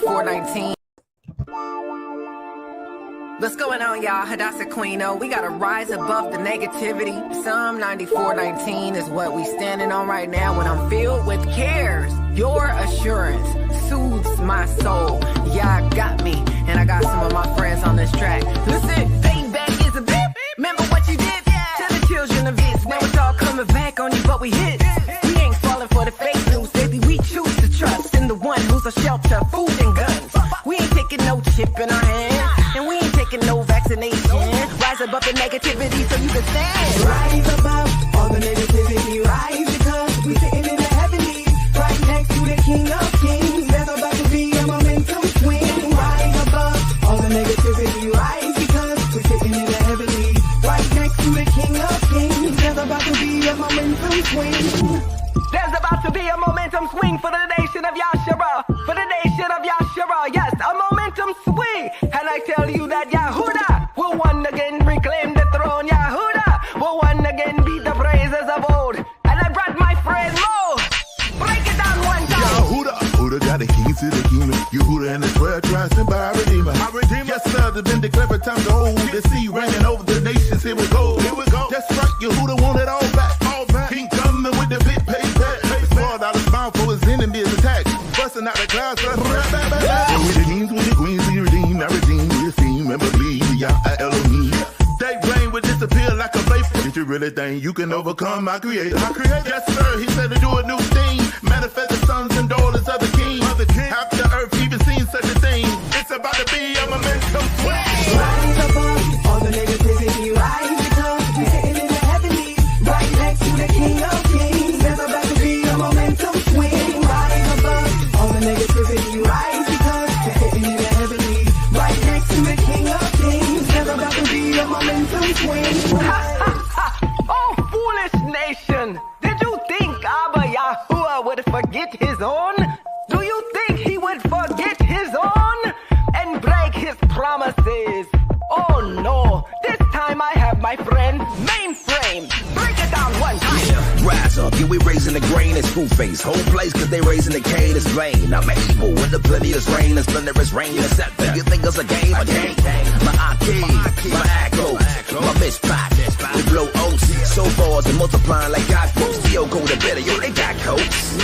9419. What's going on, y'all? Hadassah Queeno. We gotta rise above the negativity. Psalm 94:19 is what we standing on right now when I'm filled with cares. Your assurance soothes my soul. Yeah, got me, and I got some of my friends on this track. Listen, payback is a beep. Remember what you did? To the children of this. Now it's all coming back on you, but we hit. We ain't falling for the fake news, baby. We choose to trust in the one who's a shelter, food and guns. We ain't taking no chip in our hand. And we ain't taking no vaccination. Rise above the negativity so you can stand. Rise above all the negativity. Rise because we sitting in the heavenlies, right next to the King of Kings. There's about to be a momentum swing. Rise above all the negativity. Rise because we sitting in the heavenlies, right next to the King of Kings. There's about to be a momentum swing. There's about to be a momentum swing for the nation of Yahshua. For the nation of Yahshua. Yes, a momentum swing. And I tell you that Yahudah will one again reclaim the throne. Yahudah will one again beat the praises of old. And I brought my friend Mo. Break it down one time. Yahudah got the keys to the kingdom. Yahudah and the 12 tribes sent by our Redeemer. Yes, sir, there's been declared for time to hold. The sea reigning over the nations. Here we go. That's right, Yahudah want it all back. King coming with the big payback. Sword out his mouth for his enemies attack. Busting out the clouds. We the kings, we the queens, we redeem. I redeem, we esteem and believe. Yah Elohim. They rain would disappear like a vapor. Did you really think you can overcome my creator? Yes, sir, he said to do a new thing. Manifest the sons and daughters of the king. Have the earth even seen such a thing? It's about to be a momentum swing. Rise above all the negativity. Rise because we're sitting in the heavenlies, right next to the King of Kings. There's about to be a momentum swing. Rise above all the negativity. Rise because we're sitting in the heavenlies, right next to the King of Kings. There's about to be a momentum swing. Oh, foolish nation. Did you think Abba Yahuwah would forget his own? Do you think he would forget his own and break his promises? Oh no, this time I have my friend Mainframe. Break it down one time. Yeah, rise up, yeah, we raising the grain, it's full face. Whole place, cause they raising the cane, it's vain. I'm able with the plenteous rain, it's thunderous rain, except that you think it's a game, I can't. My Aki, my Echo, my Mishpat, we blow oats. So far, they multiplying like God folks. Yo, go to better, yo, they got coats.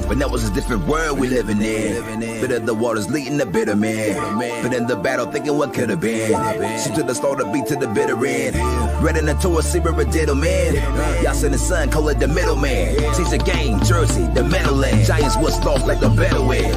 But that was a different world we living in. Bitter the waters leading the bitter man. But in the battle, thinking what could have been. Shoot to the slaughter, beat to the bitter end. Running into a secret riddle, man. Y'all send the sun, call it the middleman. Teach the game, Jersey, the Meadowland. Giants was lost like the Bedouin.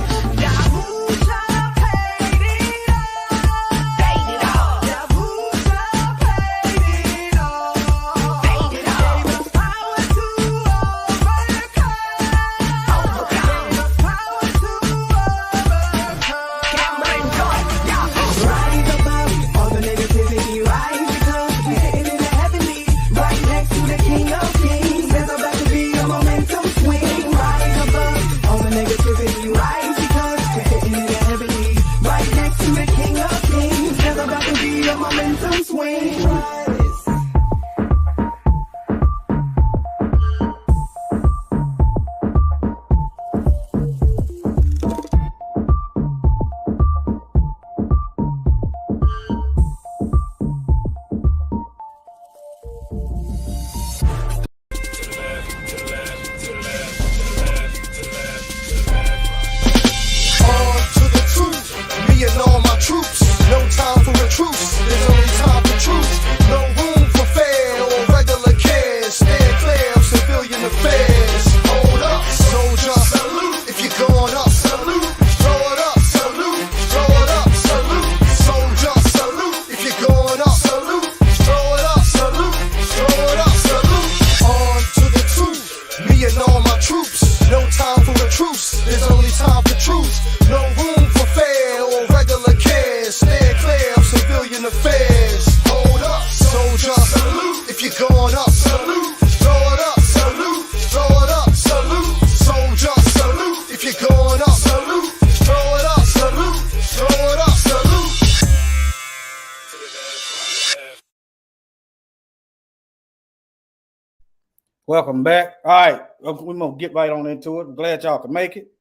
Welcome back. All right, we're gonna get right on into it. I'm glad y'all can make it.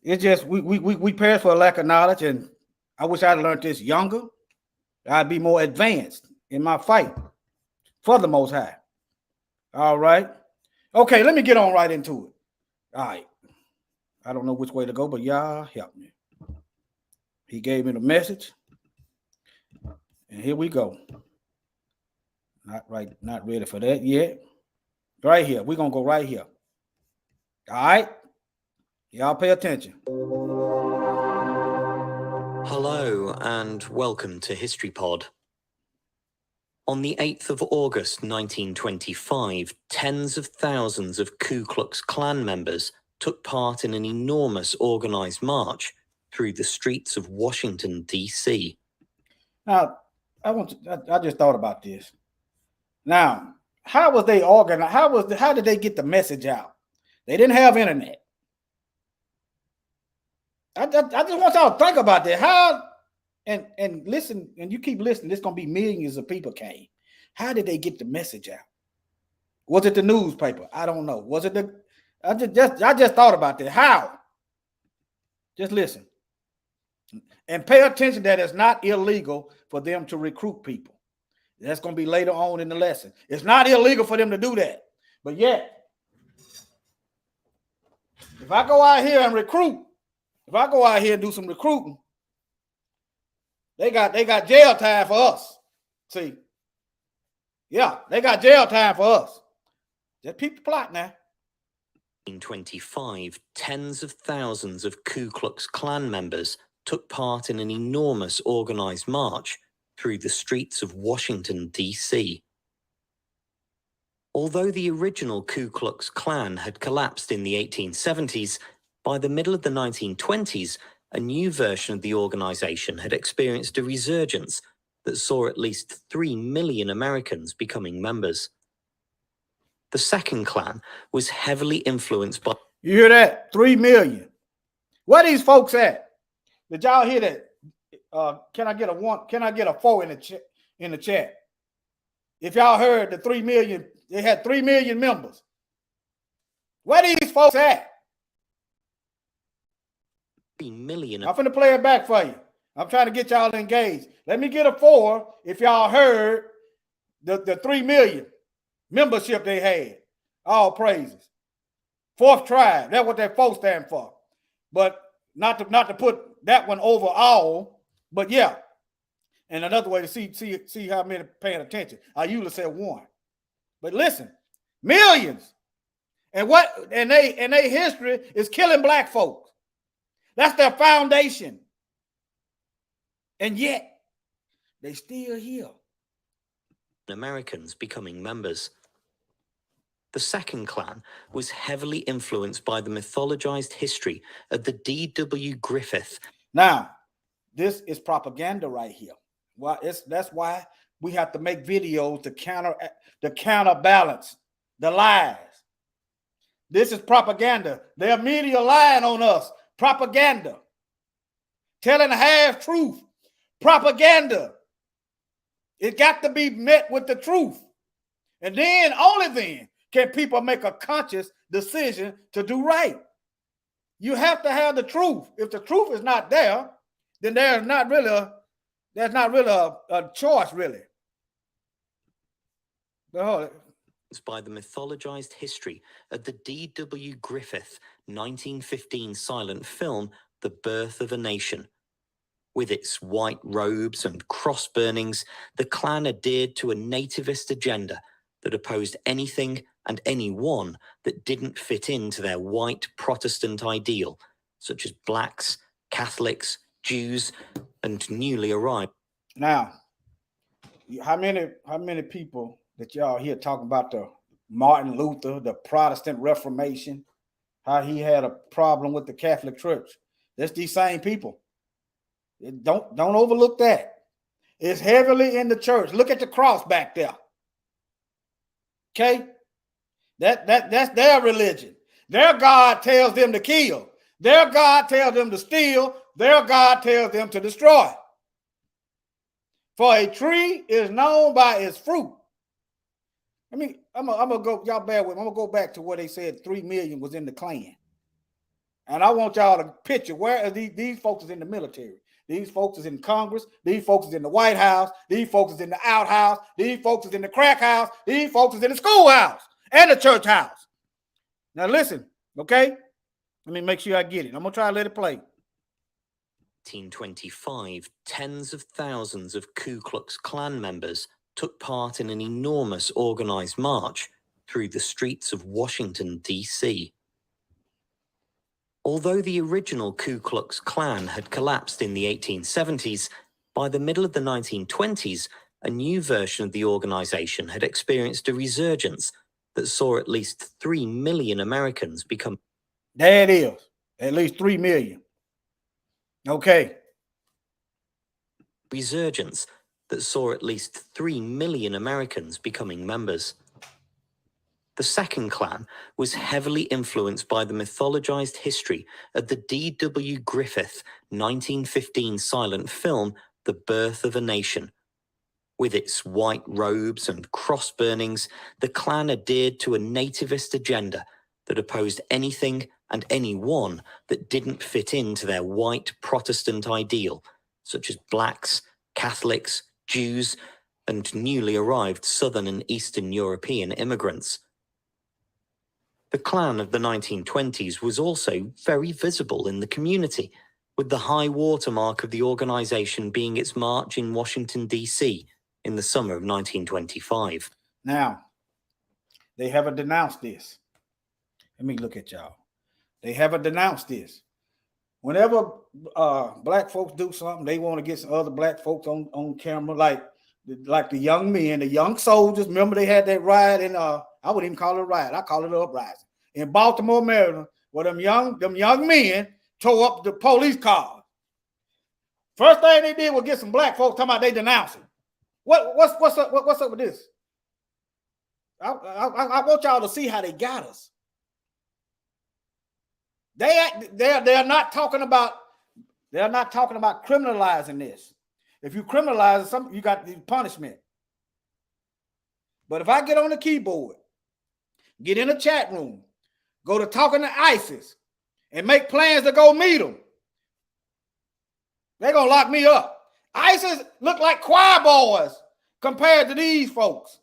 It's just we perish for a lack of knowledge, and I wish I'd learned this younger. I'd be more advanced in my fight for the Most High. All right. Okay, let me get on right into it. All right. I don't know which way to go, but y'all help me. He gave me the message. And here we go. Not ready for that yet. Right here. We're going to go right here. All right. Y'all pay attention. Hello and welcome to History Pod. On the 8th of August 1925, tens of thousands of Ku Klux Klan members took part in an enormous organized march through the streets of Washington, D.C. Now, I just thought about this. Now, how was they organized? How did they get the message out? They didn't have internet. I just want y'all to think about that. How and listen, and you keep listening, there's gonna be millions of people came. How did they get the message out? Was it the newspaper? I don't know. Was it the I just thought about that. How? Just listen. And pay attention that it's not illegal for them to recruit people. That's going to be later on in the lesson. It's not illegal for them to do that. But yet, if I go out here and recruit, if I go out here and do some recruiting, they got jail time for us. See? Yeah, they got jail time for us. Just peep the plot now. In 1925, tens of thousands of Ku Klux Klan members took part in an enormous organized march through the streets of Washington, D.C. Although the original Ku Klux Klan had collapsed in the 1870s, by the middle of the 1920s, a new version of the organization had experienced a resurgence that saw at least 3 million Americans becoming members. The second Klan was heavily influenced by... You hear that? 3 million. Where these folks at? Did y'all hear that? Can I get a 1? Can I get a 4 in the chat? If y'all heard the 3 million, they had 3 million members. Where these folks at? 3 million. I'm finna play it back for you. I'm trying to get y'all engaged. Let me get a 4 if y'all heard the 3 million membership they had. All praises. Fourth tribe. That's what that 4 stand for. But not to put that one over all, but yeah. And another way to see how many paying attention. I usually say 1. But listen, millions. And their history is killing black folks. That's their foundation. And yet, they still here. Americans becoming members. The second Klan was heavily influenced by the mythologized history of the D.W. Griffith. Now, this is propaganda right here. Well, that's why we have to make videos to counterbalance the lies. This is propaganda. Their media lying on us. Propaganda. Telling half truth. Propaganda. It got to be met with the truth. And then, only then, can people make a conscious decision to do right. You have to have the truth. If the truth is not there, then there's not really a choice, really. It's by the mythologized history of the D.W. Griffith 1915 silent film, The Birth of a Nation. With its white robes and cross burnings, the Klan adhered to a nativist agenda that opposed anything and anyone that didn't fit into their white Protestant ideal, such as blacks, Catholics, Jews, and newly arrived. Now, how many people that y'all hear talking about the Martin Luther, the Protestant Reformation, how he had a problem with the Catholic Church? That's these same people. Don't overlook that. It's heavily in the church. Look at the cross back there. Okay? That's their religion. Their God tells them to kill. Their God tells them to steal. Their God tells them to destroy. For a tree is known by its fruit. I mean, I'm gonna go, y'all bear with me. I'm gonna go back to where they said 3 million was in the Klan. And I want y'all to picture where are these folks is in the military. These folks is in Congress. These folks is in the White House. These folks is in the outhouse. These folks is in the crack house. These folks is in the schoolhouse and the church house. Now listen, okay? Let me make sure I get it. I'm going to try to let it play. 1925, tens of thousands of Ku Klux Klan members took part in an enormous organized march through the streets of Washington, D.C. Although the original Ku Klux Klan had collapsed in the 1870s, by the middle of the 1920s, a new version of the organization had experienced a resurgence that saw at least 3 million Americans become... There it is. At least 3 million. Okay. Resurgence that saw at least 3 million Americans becoming members. The second Klan was heavily influenced by the mythologized history of the D.W. Griffith 1915 silent film, The Birth of a Nation. With its white robes and cross burnings, the Klan adhered to a nativist agenda that opposed anything and anyone that didn't fit into their white Protestant ideal, such as blacks, Catholics, Jews, and newly arrived Southern and Eastern European immigrants. The Klan of the 1920s was also very visible in the community, with the high watermark of the organization being its march in Washington, D.C. in the summer of 1925. Now, they haven't denounced this. Let me look at y'all. They haven't denounced this. Whenever black folks do something, they want to get some other black folks on camera, like the young men, the young soldiers. Remember they had that riot in I wouldn't even call it a riot. I call it an uprising in Baltimore, Maryland, where them young men tore up the police cars. First thing they did was get some black folks talking about they denouncing. What's up with this? I want y'all to see how they got us. They're not talking about criminalizing this. If you criminalize something, you got the punishment. But if I get on the keyboard, get in a chat room, go to talking to ISIS, and make plans to go meet them, they're gonna lock me up. ISIS look like choir boys compared to these folks.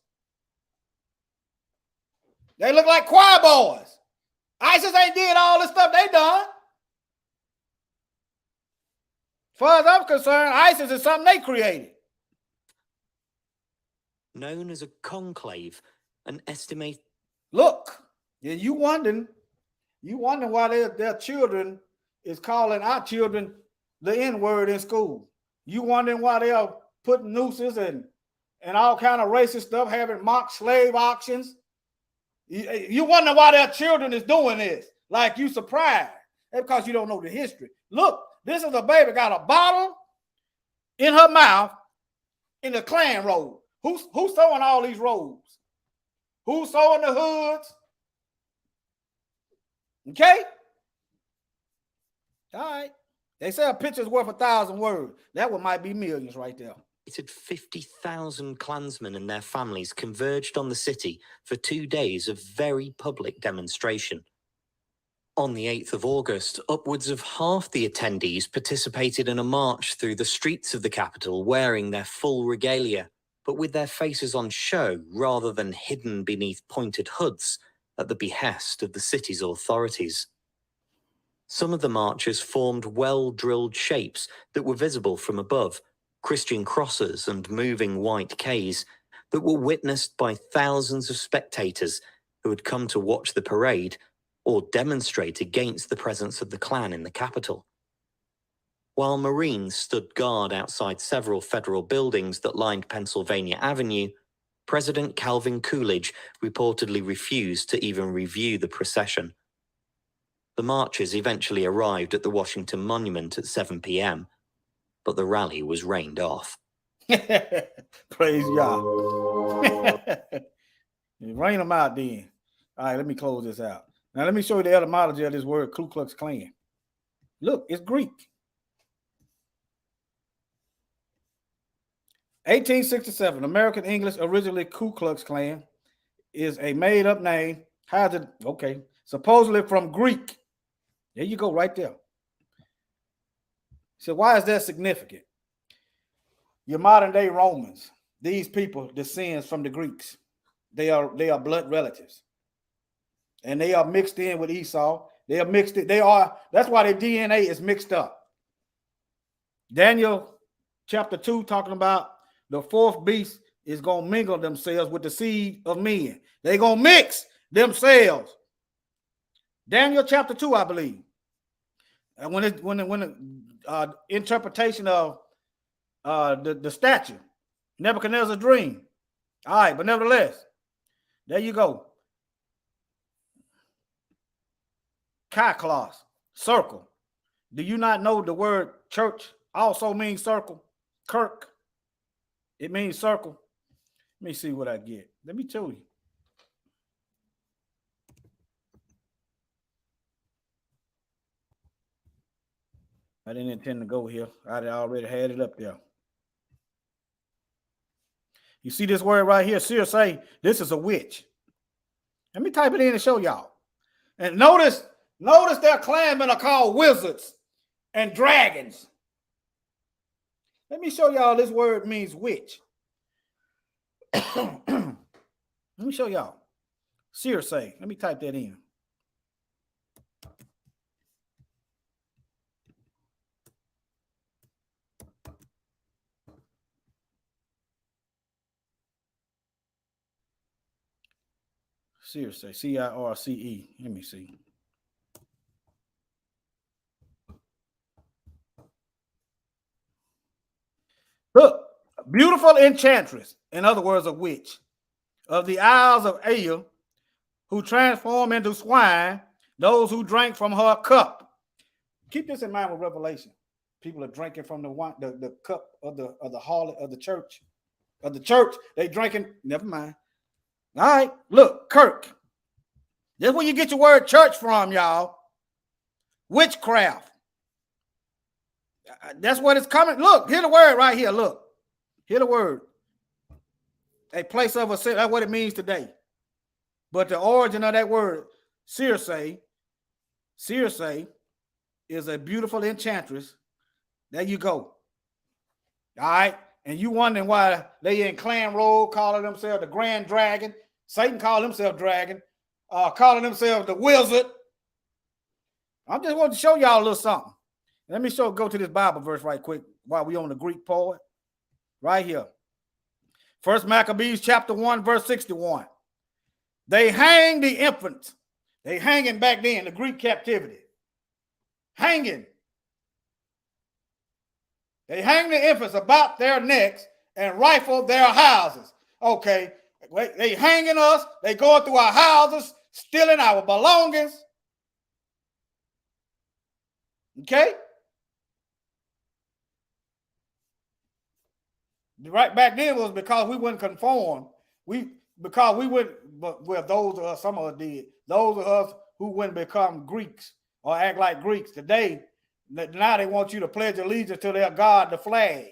They look like choir boys. ISIS ain't did all the stuff they done. As far as I'm concerned, ISIS is something they created. Known as a conclave, an estimate. Look, you wondering why their children is calling our children the N-word in school. You wondering why they are putting nooses and all kind of racist stuff, having mock slave auctions. You wonder why their children is doing this. Like you surprised. That's because you don't know the history. Look, this is a baby got a bottle in her mouth in the Klan robe. Who's sewing all these robes? Who's sewing the hoods? Okay? All right. They say a picture's worth 1,000 words. That one might be millions right there. 50,000 Klansmen and their families converged on the city for 2 days of very public demonstration. On the 8th of August, upwards of half the attendees participated in a march through the streets of the capital wearing their full regalia, but with their faces on show rather than hidden beneath pointed hoods at the behest of the city's authorities. Some of the marchers formed well-drilled shapes that were visible from above, Christian crosses and moving white Ks that were witnessed by thousands of spectators who had come to watch the parade or demonstrate against the presence of the Klan in the capital. While Marines stood guard outside several federal buildings that lined Pennsylvania Avenue, President Calvin Coolidge reportedly refused to even review the procession. The marchers eventually arrived at the Washington Monument at 7 p.m., but the rally was rained off. Praise y'all. Rain them out then. All right, let me close this out. Now let me show you the etymology of this word Ku Klux Klan. Look, it's Greek. 1867, American English, originally Ku Klux Klan, is a made-up name. How's it? Okay, supposedly from Greek. There you go, right there. So why is that significant? Your modern day Romans, these people descends from the Greeks. They are blood relatives. And they are mixed in with Esau. They are mixed. That's why their DNA is mixed up. Daniel chapter 2 talking about the fourth beast is going to mingle themselves with the seed of men. They're going to mix themselves. Daniel chapter 2, I believe. And when the interpretation of the statue, Nebuchadnezzar's dream. All right, but nevertheless, there you go. Kaiklos, circle. Do you not know the word church also means circle? Kirk, it means circle. Let me see what I get. Let me tell you. I didn't intend to go here. I already had it up there. You see this word right here? Circe, this is a witch. Let me type it in and show y'all. And notice their clansmen are called wizards and dragons. Let me show y'all this word means witch. Let me show y'all. Circe. Let me type that in. Circe, C-I-R-C-E. Let me see. Look, beautiful enchantress, in other words, a witch, of the Isles of Aiur, who transform into swine those who drank from her cup. Keep this in mind with Revelation. People are drinking from the wine, the cup of the harlot of the church. Of the church, they drinking. Never mind. All right, look, Kirk. That's where you get your word church from, y'all. Witchcraft. That's what it's coming. Look, hear the word right here. Look, hear the word. A place of assembly. That's what it means today. But the origin of that word, Circe, is a beautiful enchantress. There you go. All right. And you wondering why they in clan roll calling themselves the Grand Dragon. Satan called himself Dragon. Calling themselves the Wizard. I just want to show y'all a little something. Let me go to this Bible verse right quick while we on the Greek poet. Right here. First Maccabees chapter 1, verse 61. They hang the infants. They hanging back then, the Greek captivity. Hanging. They hang the infants about their necks and rifle their houses. Okay, they hanging us. They going through our houses, stealing our belongings. Okay? Right back then was because we wouldn't conform. Because we wouldn't, well, those of us, some of us did. Those of us who wouldn't become Greeks or act like Greeks today, now they want you to pledge allegiance to their God, the flag.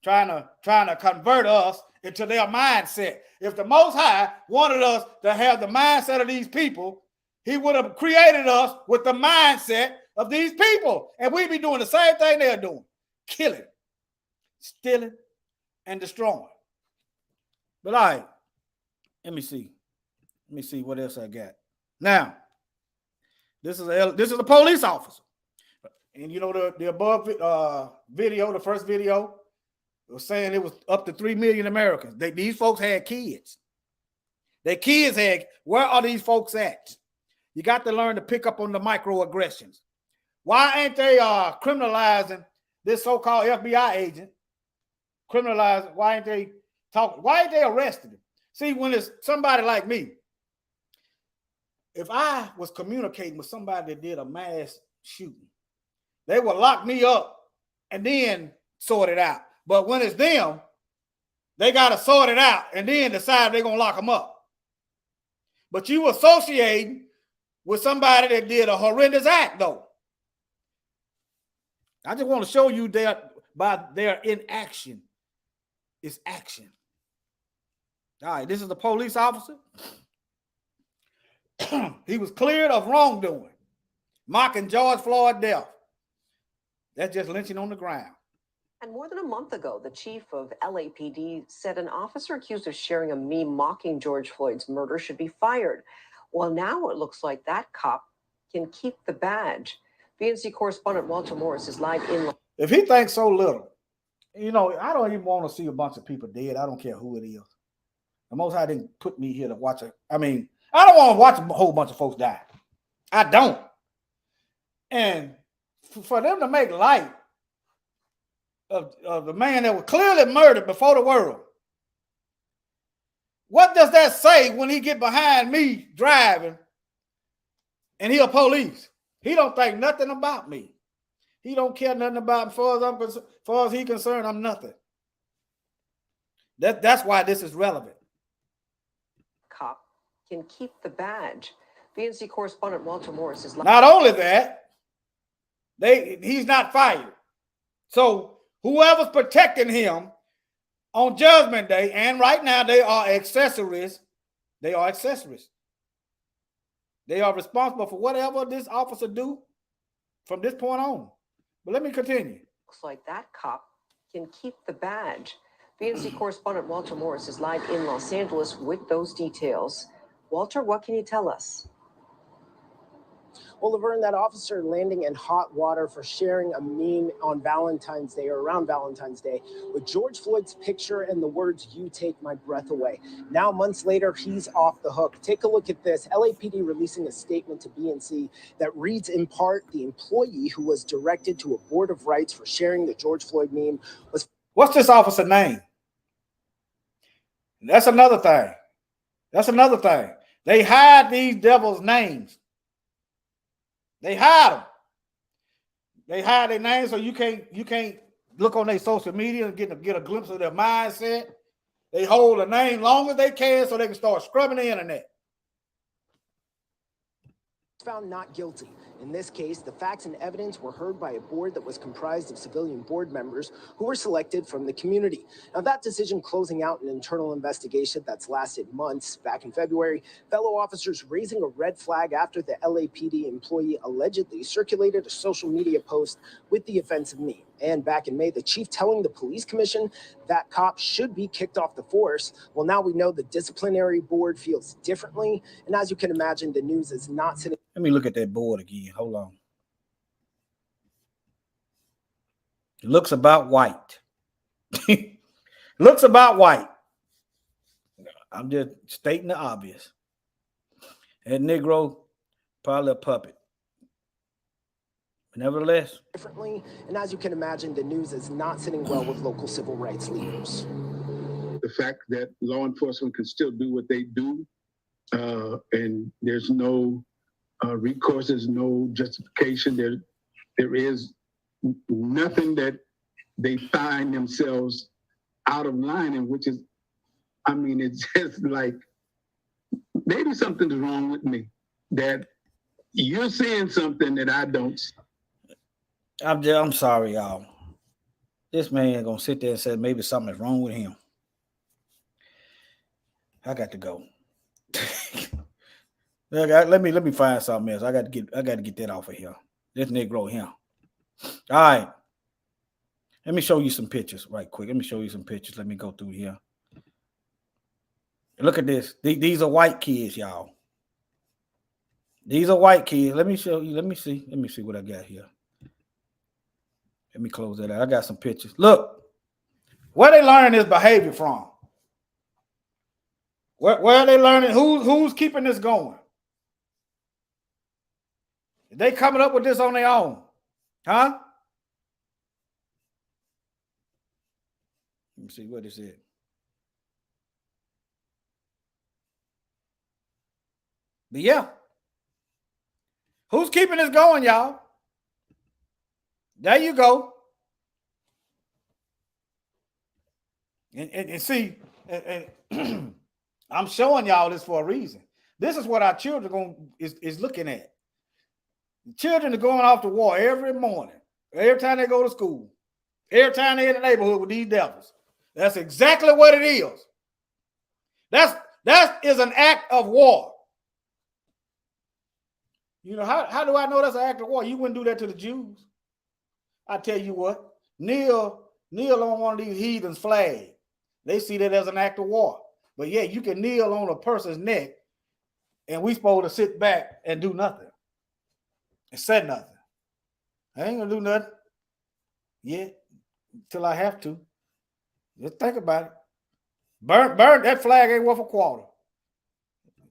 Trying to convert us into their mindset. If the Most High wanted us to have the mindset of these people, he would have created us with the mindset of these people. And we'd be doing the same thing they're doing. Killing, stealing, and destroying. But all right, let me see what else I got. Now, this is a police officer. And you know the above video, the first video, was saying it was up to 3 million Americans. These folks had kids. Their kids had, where are these folks at? You got to learn to pick up on the microaggressions. Why ain't they criminalizing this so-called FBI agent? Criminalizing, why ain't they talking? Why ain't they arresting him? See, when it's somebody like me, if I was communicating with somebody that did a mass shooting, they would lock me up and then sort it out. But when it's them, they got to sort it out and then decide they're going to lock them up. But you associating with somebody that did a horrendous act, though. I just want to show you by their inaction is action. All right, this is the police officer. He was cleared of wrongdoing, mocking George Floyd death. That's just lynching on the ground. And more than a month ago, the chief of LAPD said an officer accused of sharing a meme mocking George Floyd's murder should be fired. Well, now it looks like that cop can keep the badge. VNC correspondent Walter Morris is live in. If he thinks so little, you know, I don't even want to see a bunch of people dead. I don't care who it is. The Most High didn't put me here to watch it. I mean, I don't want to watch a whole bunch of folks die. I don't. And for them to make light of the man that was clearly murdered before the world, what does that say when he get behind me driving and he a police? He don't think nothing about me. He don't care nothing about me. As far as he concerned, I'm nothing. That's why this is relevant. Cop can keep the badge. VNC correspondent Walter Morris is live. Not only that, he's not fired. So whoever's protecting him on Judgment Day and right now, they are accessories. They are accessories. They are responsible for whatever this officer do from this point on. But let me continue. Looks like that cop can keep the badge. VNC correspondent Walter Morris is live in Los Angeles with those details. Walter, what can you tell us? Well, Laverne, that officer landing in hot water for sharing a meme on Valentine's Day or around Valentine's Day with George Floyd's picture and the words, "You take my breath away." Now, months later, he's off the hook. Take a look at this. LAPD releasing a statement to BNC that reads in part, the employee who was directed to a board of rights for sharing the George Floyd meme was... What's this officer's name? That's another thing. That's another thing. They hide these devils' names. They hide them. They hide their names so you can't look on their social media and get a glimpse of their mindset. They hold a name long as they can so they can start scrubbing the internet. Found not guilty. In this case, the facts and evidence were heard by a board that was comprised of civilian board members who were selected from the community. Now, that decision closing out an internal investigation that's lasted months. Back in February, fellow officers raising a red flag after the LAPD employee allegedly circulated a social media post with the offensive meme. And back in May, the chief telling the police commission that cop should be kicked off the force. Well, now we know the disciplinary board feels differently. And as you can imagine, the news is not sitting. Let me look at that board again. Hold on. It looks about white. Looks about white. I'm just stating the obvious. That Negro, probably a puppet. Nevertheless. Differently, and as you can imagine, the news is not sitting well with local civil rights leaders. The fact that law enforcement can still do what they do, and there's no recourse, there's no justification. There is nothing that they find themselves out of line in, which is, I mean, it's just like maybe something's wrong with me, that you're seeing something that I don't see. I'm sorry, y'all. This man gonna sit there and say maybe something is wrong with him. I got to go. Let me find something else. I got to get that off of here. This Negro here. All right. Let me show you some pictures right quick. Let me show you some pictures. Let me go through here. Look at this. These are white kids, y'all. These are white kids. Let me show you. Let me see what I got here. Let me close that out. I got some pictures. Look, where they learning this behavior from? Where are they learning? Who's keeping this going? They coming up with this on their own, huh? Let me see what is it. But yeah, who's keeping this going, y'all? There you go. And see, and I'm showing y'all this for a reason. This is what our children is looking at. The children are going off to war every morning, every time they go to school, every time they're in the neighborhood with these devils. That's exactly what it is. That is an act of war. You know, how do I know that's an act of war? You wouldn't do that to the Jews. I tell you what, kneel on one of these heathens' flag. They see that as an act of war. But yeah, you can kneel on a person's neck, and we supposed to sit back and do nothing and say nothing. I ain't gonna do nothing yet until I have to. Just think about it. Burn that flag ain't worth a quarter.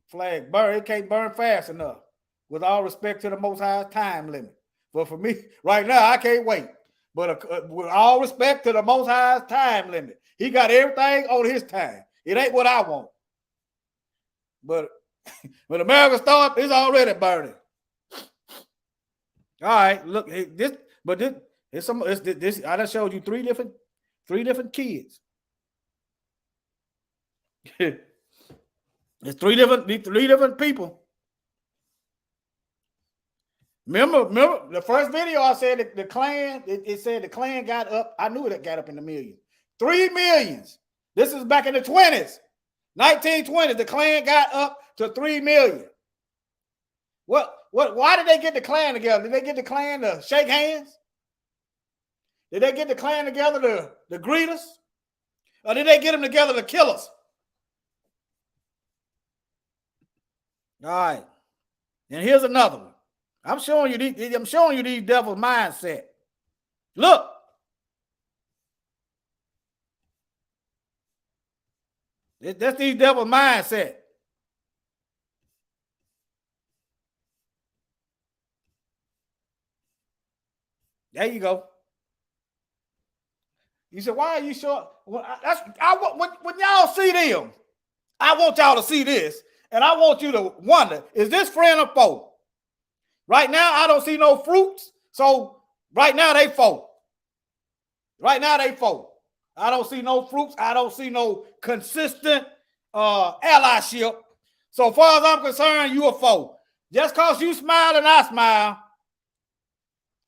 Flag burn, it can't burn fast enough. With all respect to the Most High's time limit. But for me, right now, I can't wait. But with all respect to the Most High's time limit, he got everything on his time. It ain't what I want. But when America starts, it's already burning. All right, look, this. I done showed you three different kids. It's three different people. Remember the first video I said that the Klan, it said the Klan got up. I knew it got up in the millions. 3 million. This is back in the 20s. 1920s. The Klan got up to 3 million. Why did they get the Klan together? Did they get the Klan to shake hands? Did they get the Klan together to greet us? Or did they get them together to kill us? All right. And here's another one. I'm showing you these devils' mindset. Look. That's these devils' mindset. There you go. You said, why are you sure? When y'all see them, I want y'all to see this, and I want you to wonder, is this friend or foe? Right now, I don't see no fruits, so right now they foe. Right now they foe. I don't see no fruits. I don't see no consistent allyship. So far as I'm concerned, you a foe. Just because you smile and I smile,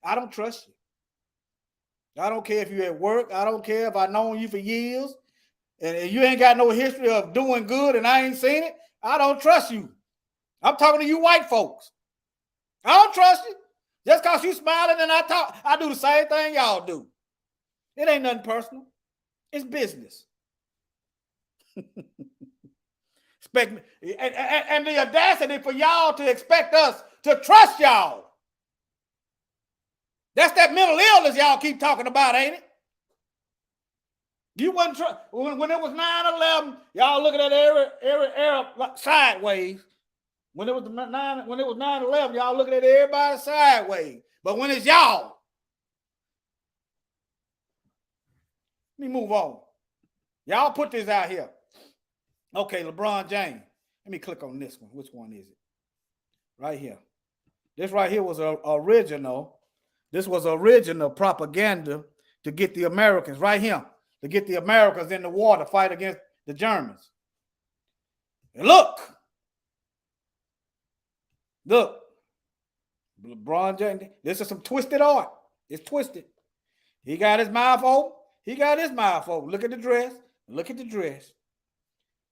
I don't trust you. I don't care if you're at work. I don't care if I've known you for years and you ain't got no history of doing good and I ain't seen it. I don't trust you. I'm talking to you white folks. I don't trust you. Just because you smiling and I do the same thing y'all do. It ain't nothing personal. It's business. And the audacity for y'all to expect us to trust y'all. That's that mental illness y'all keep talking about, ain't it? You wasn't when it was 9/11, y'all looking at every Arab sideways. When it was 9/11, y'all looking at everybody sideways. But when it's y'all, let me move on. Y'all put this out here. Okay, LeBron James. Let me click on this one. Which one is it? Right here. This right here was original. This was original propaganda to get the Americans right here, to get the Americans in the war to fight against the Germans. And look, LeBron James. This is some twisted art. It's twisted. He got his mouth open. He got his mouth open. Look at the dress. Look at the dress.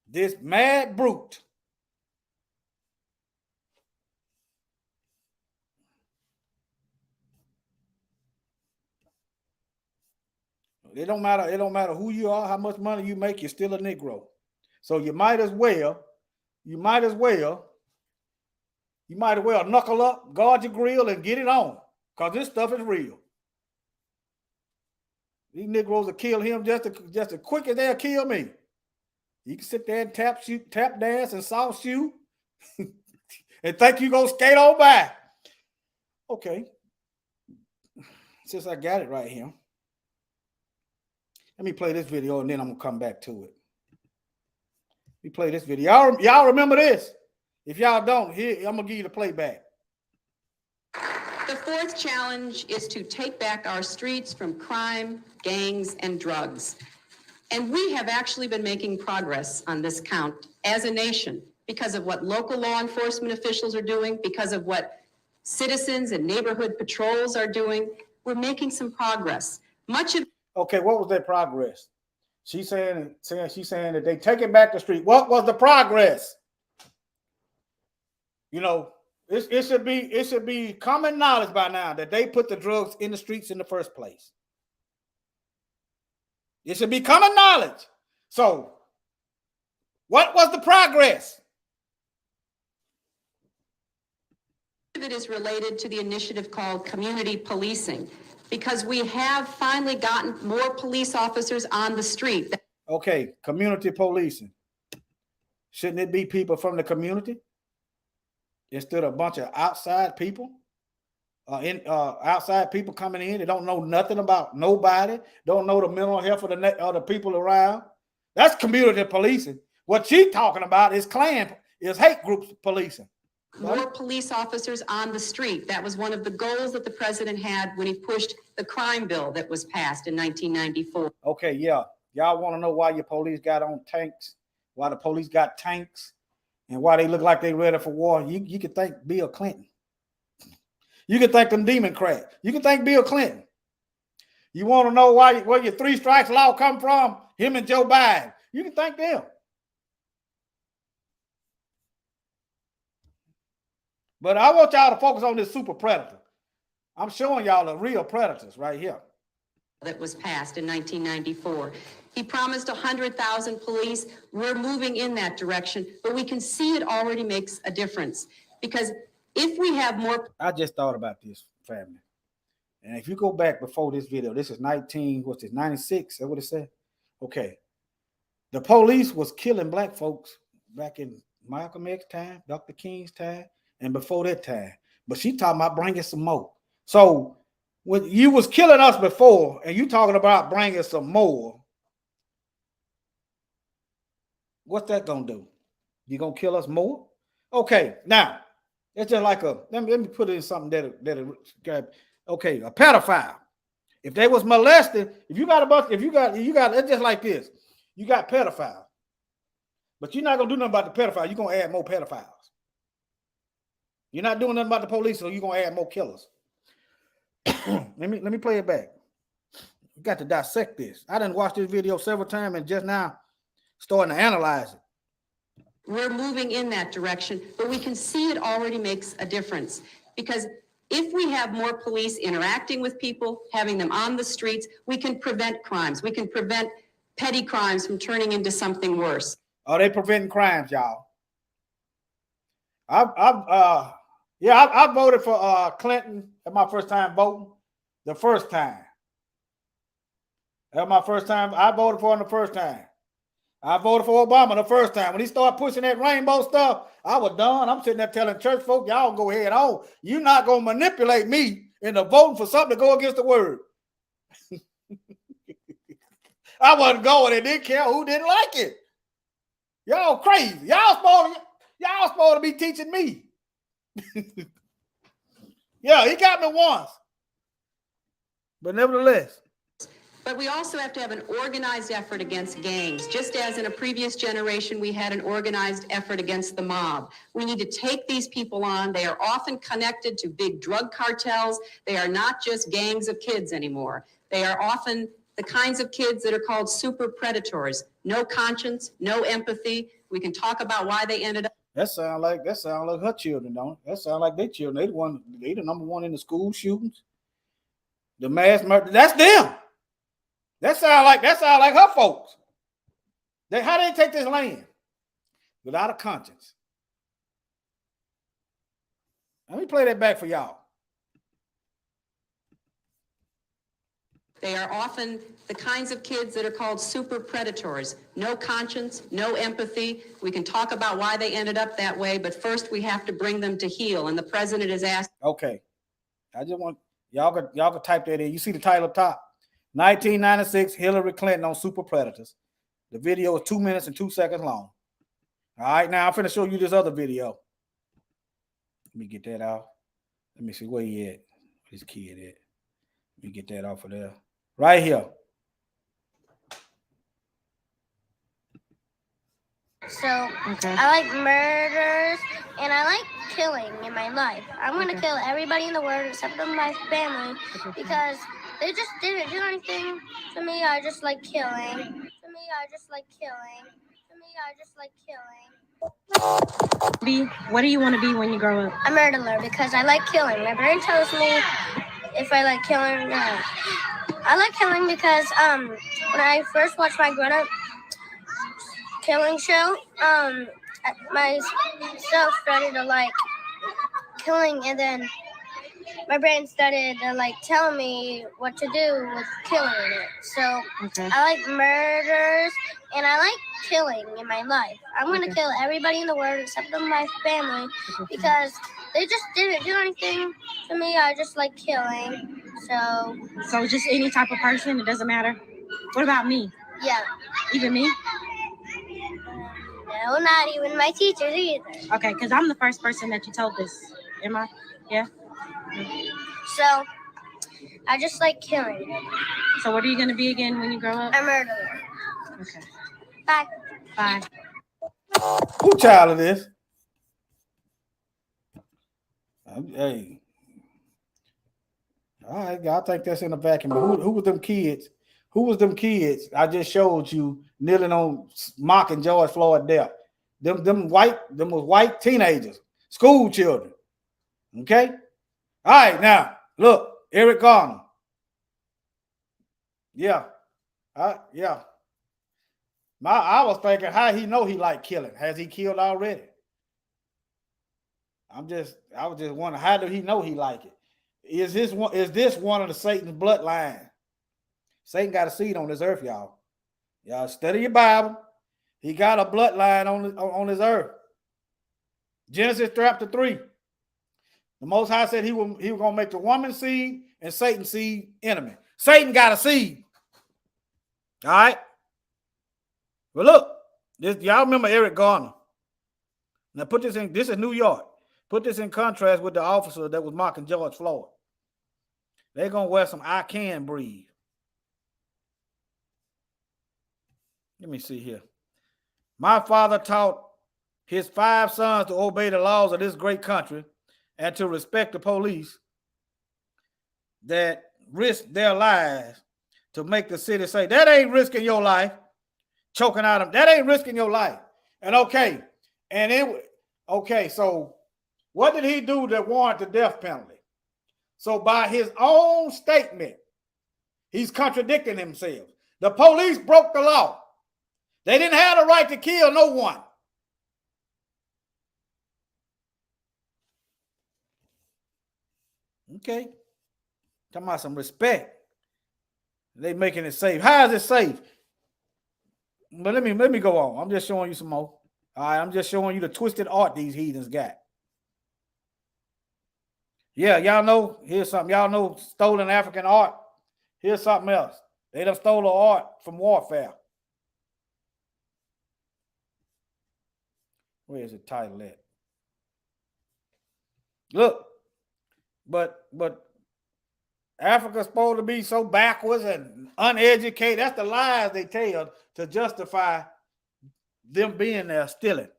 This mad brute. It don't matter who you are, how much money you make, you're still a Negro. So you might as well knuckle up, guard your grill, and get it on. Because this stuff is real. These Negroes will kill him just as quick as they'll kill me. You can sit there and tap dance and soft shoe and think you're going to skate on by. Okay. Since I got it right here, let me play this video and then I'm going to come back to it. Let me play this video. Y'all remember this? If y'all don't, here, I'm going to give you the playback. The fourth challenge is to take back our streets from crime, gangs, and drugs. And we have actually been making progress on this count as a nation because of what local law enforcement officials are doing, because of what citizens and neighborhood patrols are doing. We're making some progress. Okay, what was that progress? She's saying that they taking back the street. What was the progress? You know, It should be common knowledge by now that they put the drugs in the streets in the first place. It should be common knowledge. So, what was the progress? It is related to the initiative called community policing, because we have finally gotten more police officers on the street. Okay, community policing. Shouldn't it be people from the community instead of a bunch of outside people? Outside people coming in, they don't know nothing about nobody, don't know the mental health of the people around. That's community policing. What she's talking about is hate groups policing. More police officers on the street. That was one of the goals that the president had when he pushed the crime bill that was passed in 1994. Okay, yeah. Y'all want to know why your police got on tanks, why the police got tanks, and why they look like they ready for war? You can thank Bill Clinton. You can thank them Democrats. You can thank Bill Clinton. You want to know where your 3 strikes law come from? Him and Joe Biden. You can thank them. But I want y'all to focus on this super predator. I'm showing y'all the real predators right here. That was passed in 1994. He promised 100,000 police. We're moving in that direction, but we can see it already makes a difference, because if we have more... I just thought about this, family. And if you go back before this video, this is 96, is that what it said? Okay. The police was killing black folks back in Malcolm X's time, Dr. King's time, and before that time. But she talking about bringing some more. So when you was killing us before and you talking about bringing some more, what's that going to do? You going to kill us more? Okay, now, it's just like let me put it in something that okay, a pedophile. If they was molested, it's just like this. You got pedophiles. But you're not going to do nothing about the pedophile. You're going to add more pedophiles. You're not doing nothing about the police, so you're going to add more killers. Let me play it back. You got to dissect this. I done watched this video several times and just now starting to analyze it. We're moving in that direction, but we can see it already makes a difference, because if we have more police interacting with people, having them on the streets, we can prevent crimes. We can prevent petty crimes from turning into something worse. Are they preventing crimes, y'all? I voted for Clinton at my first time voting. The first time. That was my first time. I voted for him the first time. I voted for Obama the first time. When he started pushing that rainbow stuff, I was done. I'm sitting there telling church folk, y'all go ahead on. You're not going to manipulate me into voting for something to go against the word. I wasn't going and didn't care who didn't like it. Y'all crazy. Y'all supposed to be teaching me. Yeah, he got me once. But nevertheless. But we also have to have an organized effort against gangs. Just as in a previous generation, we had an organized effort against the mob. We need to take these people on. They are often connected to big drug cartels. They are not just gangs of kids anymore. They are often the kinds of kids that are called super predators. No conscience, no empathy. We can talk about why they ended up. That sound like her children, don't it? That sound like their children. They the number one in the school shootings. The mass murder. That's them. That sound like her folks. How they take this land? Without a conscience. Let me play that back for y'all. They are often the kinds of kids that are called super predators. No conscience, no empathy. We can talk about why they ended up that way, but first we have to bring them to heel. And the president is asked. Okay. I just want y'all can type that in. You see the title up top. 1996, Hillary Clinton on super predators. The video is 2 minutes and 2 seconds long. All right, now I'm finna show you this other video. Let me get that out. Let me see where he at. His kid at. Let me get that off of there. Right here. So I like murders and I like killing in my life. I'm gonna kill everybody in the world except for my family because they just didn't do anything to me. I just like killing. What do you want to be when you grow up? A murderer because I like killing. My brain tells me if I like killing or not. I like killing because when I first watched my grown-up killing show, myself started to like killing, and then my brain started to like tell me what to do with killing it. So I like murders and I like killing in my life. I'm gonna kill everybody in the world except for my family because they just didn't do anything to me. I just like killing. So just any type of person, it doesn't matter. What about me? Yeah. Even me? No, not even my teachers either. Okay, because I'm the first person that you told this. Am I? Yeah. So I just like killing. So what are you gonna be again when you grow up? A murderer. Okay. Bye. Bye. Who child is this? Hey. All right, I think that's in the vacuum. But who was them kids? Who was them kids I just showed you kneeling on mocking George Floyd death? Them was white teenagers, school children. Okay? All right, now look, Eric Garner. Yeah. Yeah. I was thinking, how he know he like killing? Has he killed already? I was just wondering, how do he know he like it? Is this one of the Satan's bloodline? Satan got a seed on this earth, y'all. Y'all study your Bible. He got a bloodline on this earth. Genesis chapter 3. The Most High said he was gonna make the woman's seed and Satan's seed enemy. Satan got a seed. All right. Well, look, y'all remember Eric Garner. Now put this in. This is New York. Put this in contrast with the officer that was mocking George Floyd. They're gonna wear some I Can Breathe. Let me see here. My father taught his 5 sons to obey the laws of this great country and to respect the police that risk their lives to make the city safe. That ain't risking your life. Choking out of them. That ain't risking your life. And so what did he do that warrant the death penalty? So by his own statement, he's contradicting himself. The police broke the law. They didn't have the right to kill no one. Okay. Talking about some respect. They making it safe. How is it safe? But let me go on. I'm just showing you some more. All right, I'm just showing you the twisted art these heathens got. Yeah, y'all know. Here's something. Y'all know stolen African art. Here's something else. They done stole the art from warfare. Where is the title at? Look, but Africa's supposed to be so backwards and uneducated. That's the lies they tell to justify them being there stealing.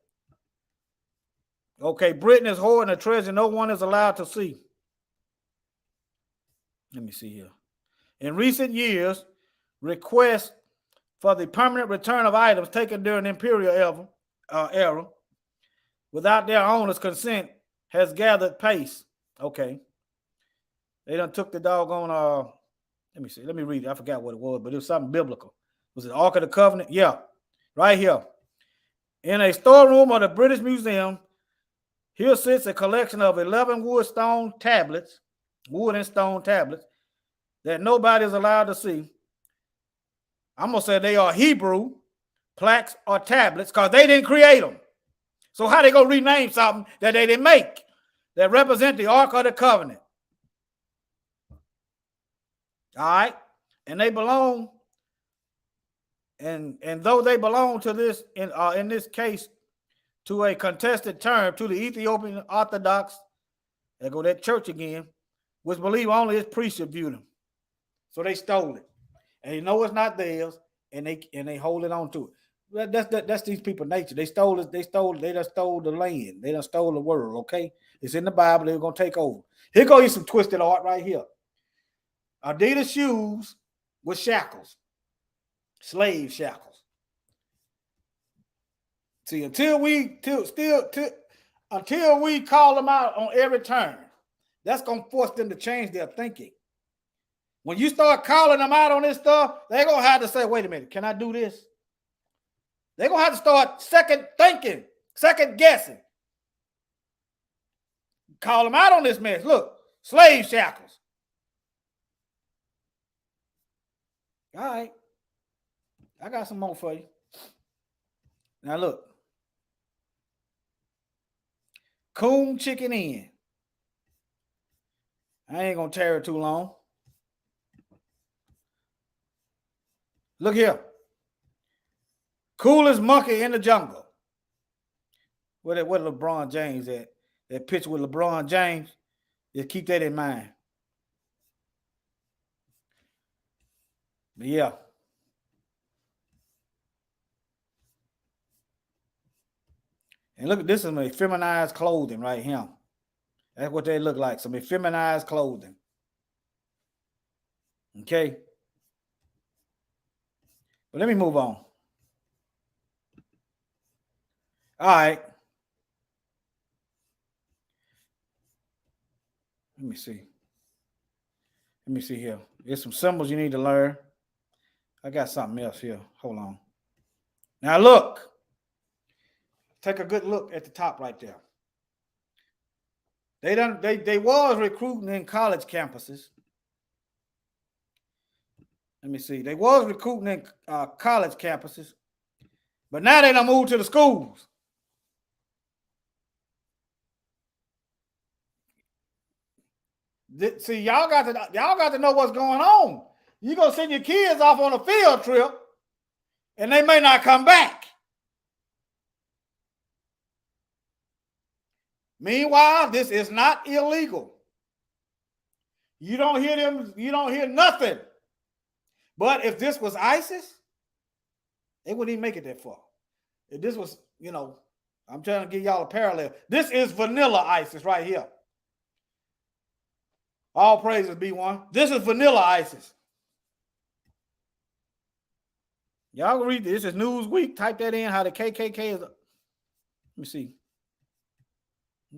Okay, Britain is hoarding a treasure no one is allowed to see. Let me see here. In recent years, requests for the permanent return of items taken during the imperial era without their owner's consent has gathered pace. Okay. They done took the doggone, let me see. Let me read it. I forgot what it was, but it was something biblical. Was it Ark of the Covenant? Yeah, right here. In a storeroom of the British Museum, here sits a collection of 11 wood and stone tablets that nobody is allowed to see. I'm going to say they are Hebrew plaques or tablets because they didn't create them. So how they going to rename something that they didn't make that represent the Ark of the Covenant? All right. And they belong, and though they belong to this, in this case, to a contested term, to the Ethiopian Orthodox, they go that church again, which believe only its priests should view them. So they stole it. And they know it's not theirs, and they hold it on to it. That's these people's nature. They stole it, they done stole the land, they done stole the world, okay? It's in the Bible, they're gonna take over. Here go you some twisted art right here. Adidas shoes with shackles, slave shackles. See, until we call them out on every turn, that's gonna force them to change their thinking. When you start calling them out on this stuff, they're gonna have to say, wait a minute, can I do this? They're gonna have to start second thinking, second guessing. Call them out on this mess. Look, slave shackles. All right. I got some more for you. Now look. Coon Chicken Inn. I ain't gonna tear it too long. Look here. Coolest monkey in the jungle. Where LeBron James at? That picture with LeBron James. Just keep that in mind. But yeah. And look, this is some feminized clothing right here. That's what they look like. Some feminized clothing. Okay. But let me move on. All right. Let me see. Let me see here. There's some symbols you need to learn. I got something else here. Hold on. Now look. Take a good look at the top right there. They was recruiting in college campuses. Let me see. They was recruiting in college campuses, but now they done moved to the schools. See, y'all got to know what's going on. You gonna send your kids off on a field trip, and they may not come back. Meanwhile, this is not illegal. You don't hear them, you don't hear nothing. But if this was ISIS, they wouldn't even make it that far. If this was, I'm trying to give y'all a parallel. This is vanilla ISIS right here. All praises be one. This is vanilla ISIS. Y'all can read this. This is Newsweek. Type that in, how the KKK is. Let me see.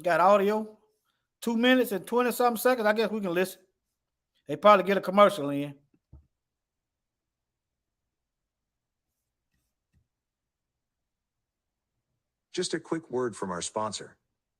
Got audio, 2 minutes and 20-something seconds. I guess we can listen. They probably get a commercial in. Just a quick word from our sponsor.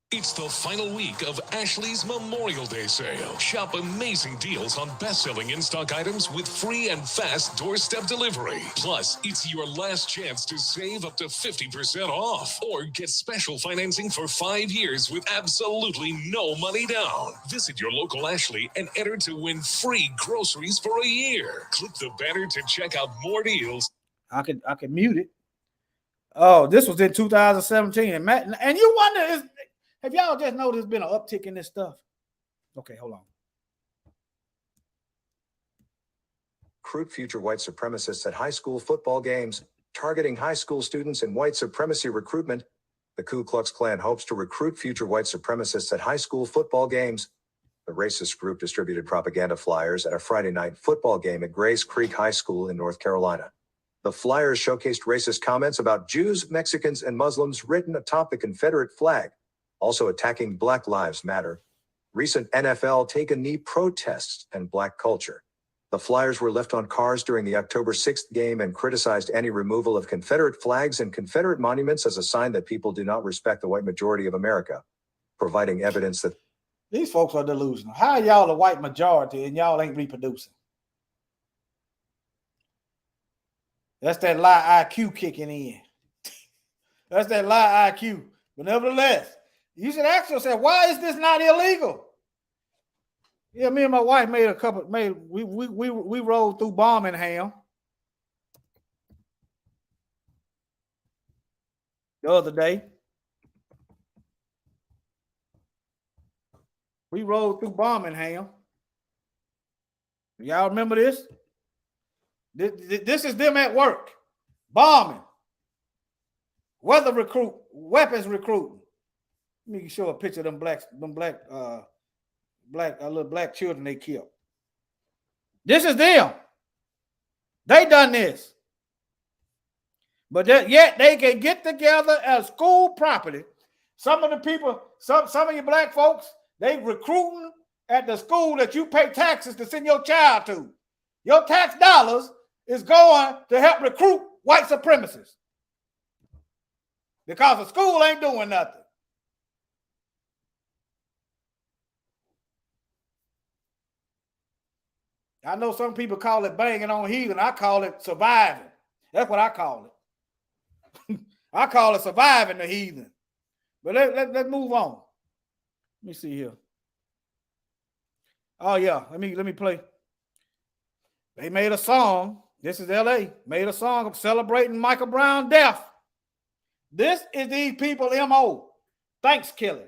It's the final week of Ashley's Memorial Day sale. Shop amazing deals on best-selling in-stock items with free and fast doorstep delivery. Plus, it's your last chance to save up to 50% off or get special financing for 5 years with absolutely no money down. Visit your local Ashley and enter to win free groceries for a year. Click the banner to check out more deals. I could mute it. Oh, this was in 2017. And you wonder, have y'all just noticed there's been an uptick in this stuff? Okay, hold on. Recruit future white supremacists at high school football games, targeting high school students in white supremacy recruitment. The Ku Klux Klan hopes to recruit future white supremacists at high school football games. The racist group distributed propaganda flyers at a Friday night football game at Grace Creek High School in North Carolina. The flyers showcased racist comments about Jews, Mexicans, and Muslims written atop the Confederate flag, also attacking Black Lives Matter, recent NFL Take a Knee protests, and Black culture. The flyers were left on cars during the October 6th game and criticized any removal of Confederate flags and Confederate monuments as a sign that people do not respect the white majority of America, providing evidence that these folks are delusional. How are y'all the white majority and y'all ain't reproducing? That's that lie IQ kicking in. That's that lie IQ. But nevertheless, you should ask yourself, why is this not illegal? Yeah, me and my wife we rode through Birmingham the other day. We rode through Birmingham. Y'all remember this? This is them at work, bombing, weather recruit, weapons recruiting. Let me show a picture of them little black children they killed. This is them. They done this. But yet they can get together as school property. Some of the people, some of you black folks, they recruiting at the school that you pay taxes to send your child to. Your tax dollars is going to help recruit white supremacists because the school ain't doing nothing. I know some people call it banging on heathen. I call it surviving. That's what I call it. I call it surviving the heathen. But let's move on. Let me see here. Oh yeah, let me play. They made a song. This is LA. Made a song celebrating Michael Brown's death. This is these people MO. Thanksgiving.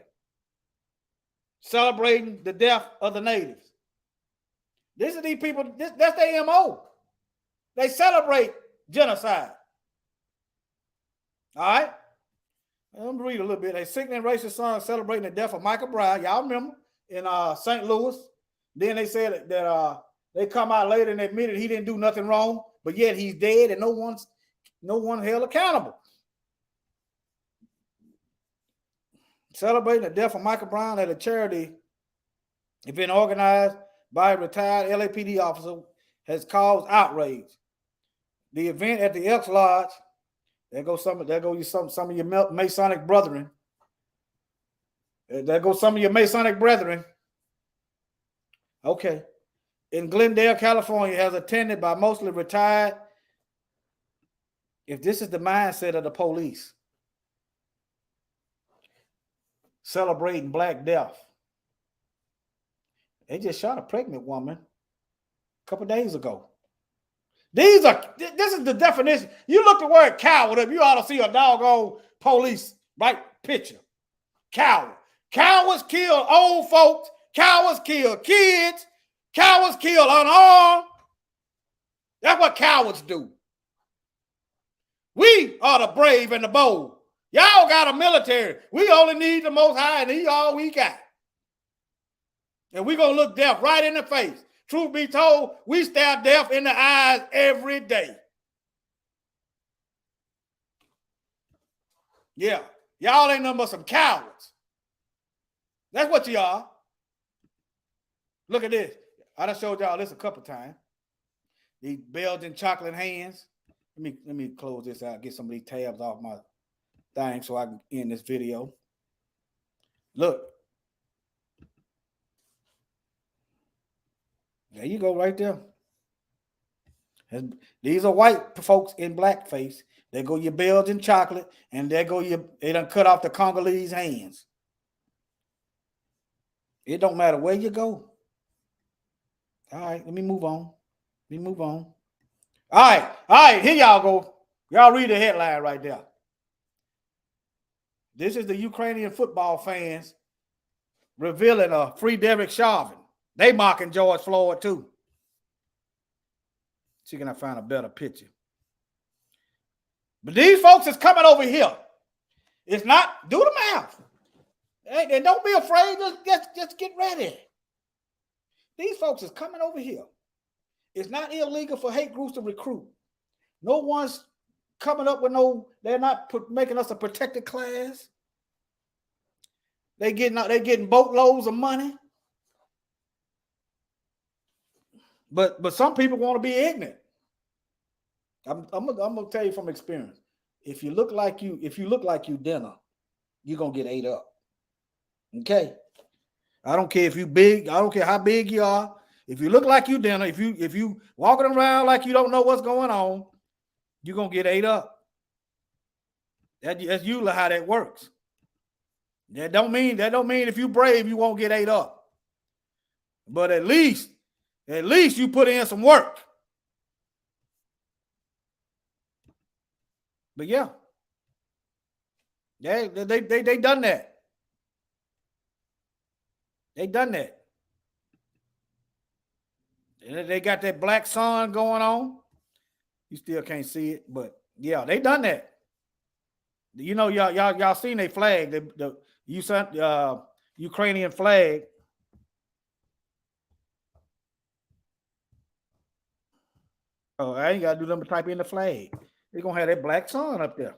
Celebrating the death of the natives. This is these people, that's their MO. They celebrate genocide. All right? I'm gonna read a little bit. A sickening racist song celebrating the death of Michael Brown. Y'all remember in St. Louis? Then they said that they come out later and admitted he didn't do nothing wrong, but yet he's dead and no one held accountable. Celebrating the death of Michael Brown at a charity event organized by a retired LAPD officer has caused outrage. The event at the Elks Lodge, there goes some of your Masonic brethren. There goes some of your Masonic brethren. Okay. In Glendale, California, has attended by mostly retired. If this is the mindset of the police, celebrating Black death. They just shot a pregnant woman a couple days ago. This is the definition. You look the word coward up, you ought to see a doggone police right picture. Coward. Cowards kill old folks. Cowards kill kids. Cowards kill unarmed. That's what cowards do. We are the brave and the bold. Y'all got a military. We only need the Most High, and He all we got. And we're going to look death right in the face. Truth be told, we stare death in the eyes every day. Yeah. Y'all ain't nothing but some cowards. That's what you are. Look at this. I done showed y'all this a couple times. These Belgian chocolate hands. Let me close this out, get some of these tabs off my thing so I can end this video. Look. There you go right there. These are white folks in blackface. There go your Belgian chocolate, and there go they done cut off the Congolese hands. It don't matter where you go. All right, let me move on. All right, here y'all go. Y'all read the headline right there. This is the Ukrainian football fans revealing a free Derek Chauvin. They mocking George Floyd too. See, can I find a better picture? But these folks is coming over here. It's not, do the math. And don't be afraid, just get ready. These folks is coming over here. It's not illegal for hate groups to recruit. No one's coming up with they're not making us a protected class. They're getting boatloads of money. But some people want to be ignorant. I'm gonna tell you from experience. If you look like you dinner, you're gonna get ate up. Okay. I don't care if you big, I don't care how big you are. If you look like you dinner, if you walking around like you don't know what's going on, you're gonna get ate up. That's usually how that works. That don't mean if you brave, you won't get ate up. But at least you put in some work. But yeah, they done that. They done that. And they got that black sun going on. You still can't see it, but yeah, they done that. You know, y'all seen their flag, the Ukrainian flag. Oh, I ain't got to do nothing but type in the flag. They're gonna have that black sun up there.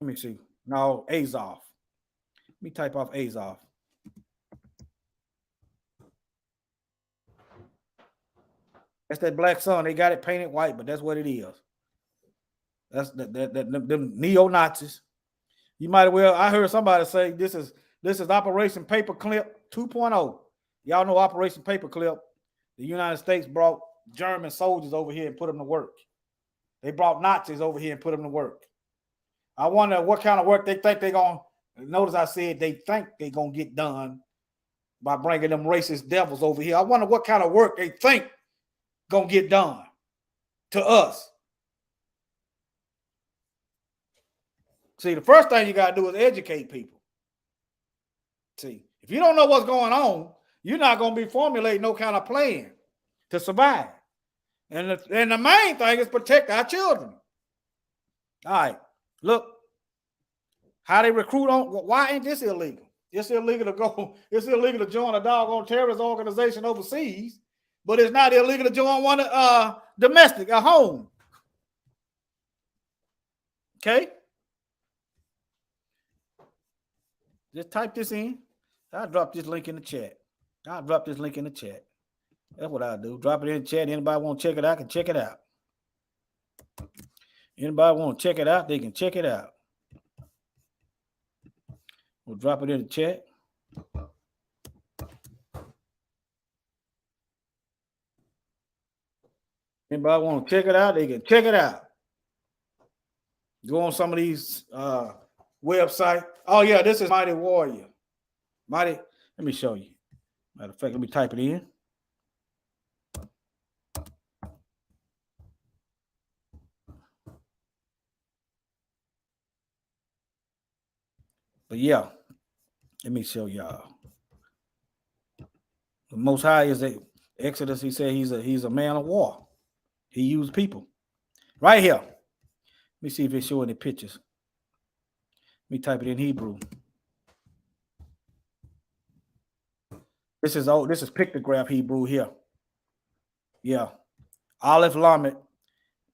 Let me see. No, Azov. Let me type off Azov. That's that black sun. They got it painted white, but that's what it is. That's them neo-Nazis. You might as well. I heard somebody say this is Operation Paperclip 2.0. Y'all know Operation Paperclip. The United States brought German soldiers over here and put them to work. They brought Nazis over here and put them to work. I wonder what kind of work they think they're going to. Notice I said they think they're going to get done by bringing them racist devils over here. I wonder what kind of work they think going to get done to us. See, the first thing you got to do is educate people. See, if you don't know what's going on, you're not going to be formulating no kind of plan to survive. And the main thing is protect our children. All right, look, how they recruit on. Why ain't this illegal? It's illegal to go. It's illegal to join a doggone terrorist organization overseas, but it's not illegal to join one domestic at home. Okay. Just type this in. I'll drop this link in the chat. That's what I'll do. Drop it in the chat. Anybody want to check it out can check it out. Anybody want to check it out, they can check it out. We'll drop it in the chat. Anybody want to check it out, they can check it out. Go on some of these websites. Oh, yeah, this is Mighty Warrior. Let me show you. Matter of fact, let me type it in. But yeah, let me show y'all. The Most High is a Exodus. He said he's a man of war. He used people. Right here. Let me see if it show any pictures. Let me type it in Hebrew. This is pictograph Hebrew here. Yeah. Aleph Lamed.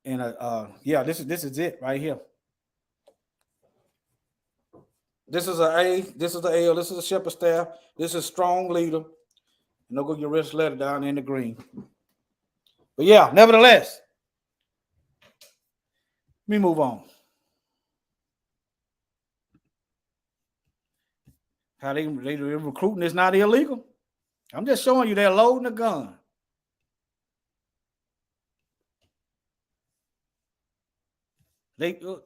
And yeah, this is it right here. This is an A, this is the L, this is a shepherd staff, this is strong leader. And they'll go your wrist letter down in the green. But yeah, nevertheless, let me move on. How they recruiting is not illegal. I'm just showing you they're loading a gun. What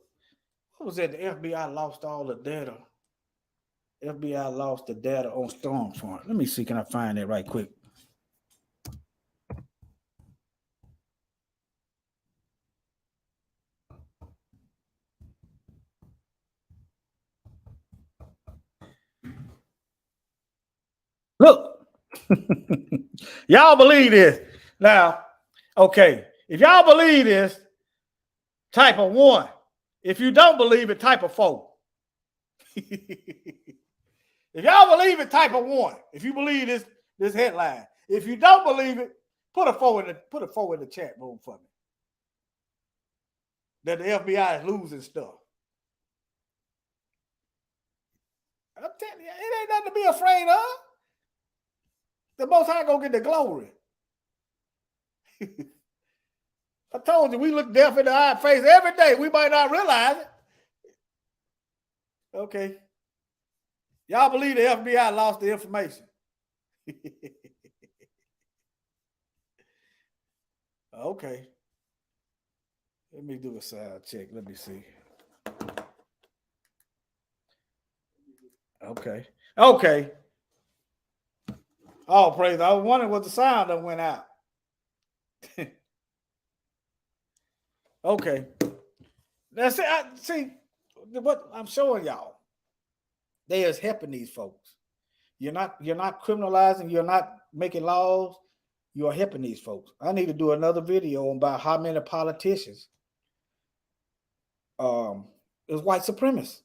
was that? The FBI lost all the data. FBI lost the data on Stormfront. Let me see, can I find that right quick? Look, y'all believe this. Now, okay, if y'all believe this, type a 1. If you don't believe it, type a 4. If y'all believe it, type a 1. If you believe this headline. If you don't believe it, put a 4 in the chat room for me. That the FBI is losing stuff. I'm telling you, it ain't nothing to be afraid of. The Most High gonna get the glory. I told you, we look death in the eye face every day. We might not realize it. Okay. Y'all believe the FBI lost the information? Okay. Let me do a side check. Let me see. Okay. Okay. Oh, praise. I was wondering what the sound that went out. Okay. That's it. See what I'm showing y'all. They is helping these folks. You're not criminalizing, you're not making laws, you're helping these folks. I need to do another video about how many politicians is white supremacists.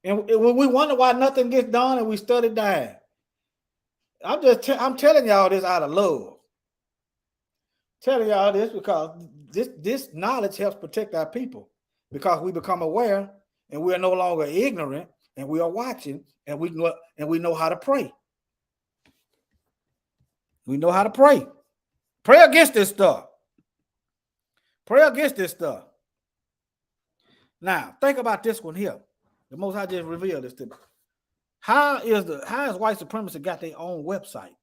And we wonder why nothing gets done and we study dying. I'm telling y'all this out of love. telling y'all this because this knowledge helps protect our people, because we become aware and we are no longer ignorant, and we are watching, and we know how to pray. We know how to pray. Pray against this stuff. Pray against this stuff. Now, think about this one here. The Most High just revealed this to me. How has white supremacy got their own website?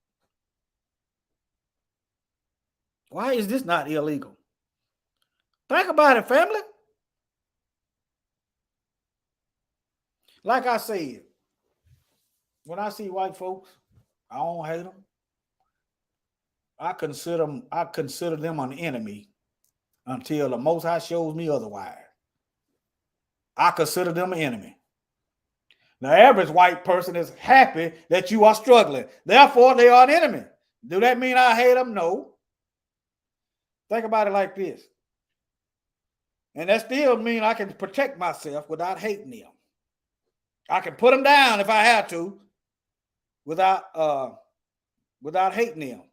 Why is this not illegal? Think about it, family. Like I said, when I see white folks, I don't hate them. I consider them an enemy until the Most High shows me otherwise. I consider them an enemy. The average white person is happy that you are struggling. Therefore, they are an enemy. Do that mean I hate them? No. Think about it like this. And that still means I can protect myself without hating them. I can put them down if I have to without hating them.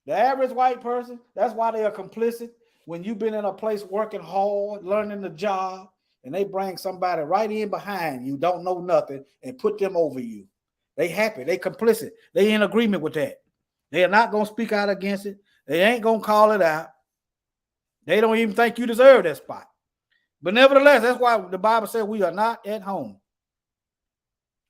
The average white person, that's why they are complicit. When you've been in a place working hard, learning the job, and they bring somebody right in behind you, don't know nothing, and put them over you. They happy. They complicit. They in agreement with that. They are not going to speak out against it. They ain't going to call it out. They don't even think you deserve that spot. But nevertheless, that's why the Bible says we are not at home.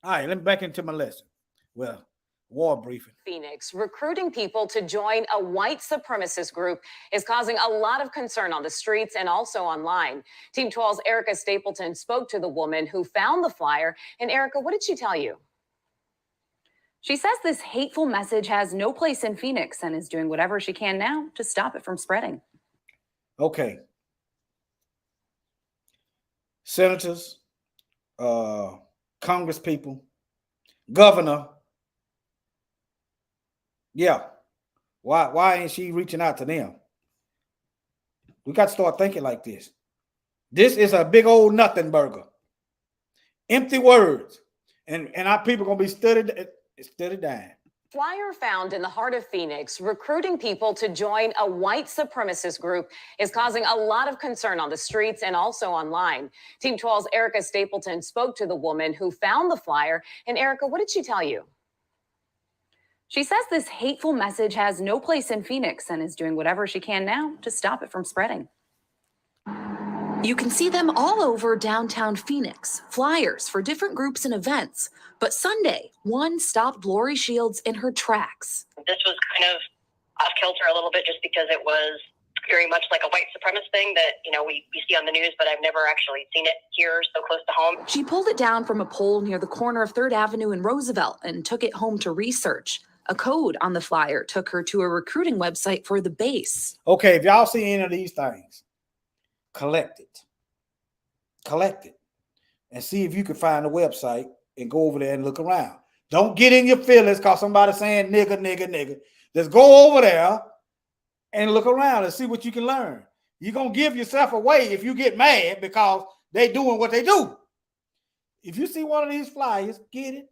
All right, let me back into my lesson. Well, war briefing. Phoenix, recruiting people to join a white supremacist group is causing a lot of concern on the streets and also online. Team 12's Erica Stapleton spoke to the woman who found the flyer. And Erica, what did she tell you? She says this hateful message has no place in Phoenix and is doing whatever she can now to stop it from spreading. Okay. Senators, Congress people, governor. Yeah. Why ain't she reaching out to them? We got to start thinking like this. This is a big old nothing burger. Empty words. And our people going to be studied down. Flyer found in the heart of Phoenix, recruiting people to join a white supremacist group is causing a lot of concern on the streets and also online. Team 12's Erica Stapleton spoke to the woman who found the flyer. And Erica, what did she tell you? She says this hateful message has no place in Phoenix and is doing whatever she can now to stop it from spreading. You can see them all over downtown Phoenix, flyers for different groups and events. But Sunday, one stopped Lori Shields in her tracks. This was kind of off kilter a little bit just because it was very much like a white supremacist thing that, we see on the news, but I've never actually seen it here so close to home. She pulled it down from a pole near the corner of 3rd Avenue and Roosevelt and took it home to research. A code on the flyer took her to a recruiting website for the base. Okay, if y'all see any of these things, collect it, and see if you can find a website and go over there and look around. Don't get in your feelings because somebody's saying nigga. Just go over there and look around and see what you can learn. You're going to give yourself away if you get mad because they doing what they do. If you see one of these flyers, get it.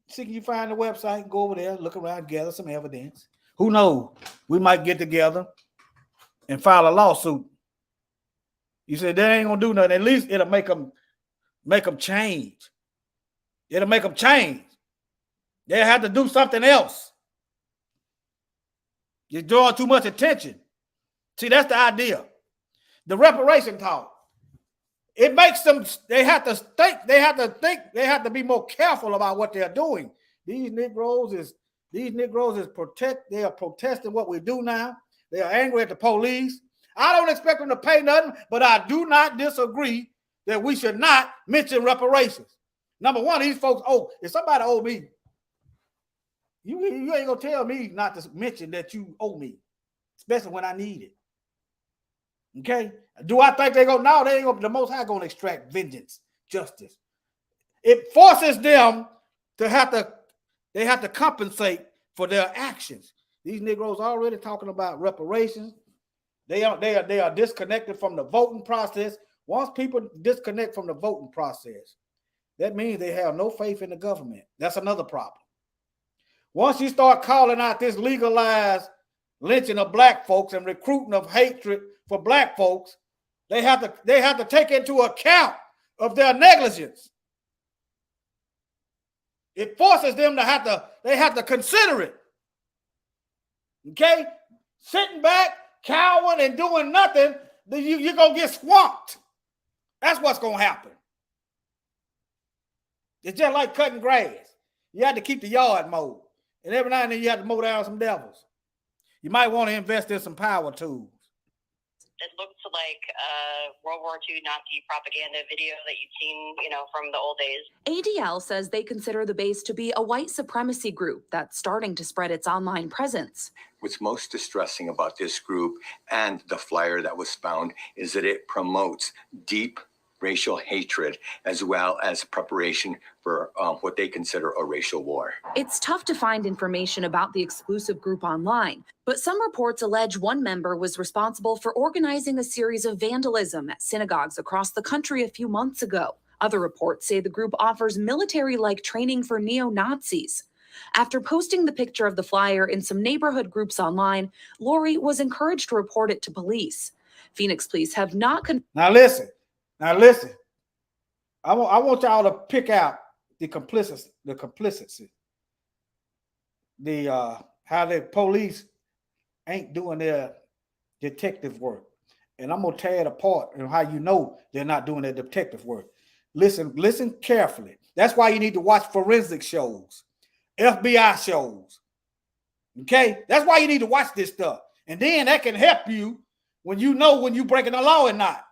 See if you find the website, go over there, look around, gather some evidence. Who knows? We might get together and file a lawsuit. You said that ain't gonna do nothing. At least it'll make them change. It'll make them change. They'll have to do something else. You're drawing too much attention. See, that's the idea. The reparation talk. It makes them, they have to be more careful about what they're doing. These Negroes they are protesting what we do now. They are angry at the police. I don't expect them to pay nothing, but I do not disagree that we should not mention reparations. Number one, these folks, if somebody owe me, you ain't gonna tell me not to mention that you owe me, especially when I need it. Okay? Do I think they're going to? No, they ain't going to. The Most High going to extract vengeance, justice. It forces them to they have to compensate for their actions. These Negroes already talking about reparations. They are disconnected from the voting process. Once people disconnect from the voting process, that means they have no faith in the government. That's another problem. Once you start calling out this legalized lynching of black folks and recruiting of hatred for black folks, they have to take into account of their negligence. It forces them to they have to consider it. Okay? Sitting back, cowering, and doing nothing, you're going to get swamped. That's what's going to happen. It's just like cutting grass. You have to keep the yard mowed. And every now and then you have to mow down some devils. You might want to invest in some power tools. It looks like a World War II Nazi propaganda video that you've seen, from the old days. ADL says they consider the base to be a white supremacy group that's starting to spread its online presence. What's most distressing about this group and the flyer that was found is that it promotes deep racial hatred as well as preparation for what they consider a racial war. It's tough to find information about the exclusive group online, but some reports allege one member was responsible for organizing a series of vandalism at synagogues across the country a few months ago. Other reports say the group offers military-like training for neo-Nazis. After posting the picture of the flyer in some neighborhood groups online, Lori was encouraged to report it to police. Phoenix police have not... Now listen. I want y'all to pick out the complicity. How the police ain't doing their detective work. And I'm gonna tear it apart and how you know they're not doing their detective work. Listen carefully. That's why you need to watch forensic shows, FBI shows. Okay? That's why you need to watch this stuff. And then that can help you when you're breaking the law or not.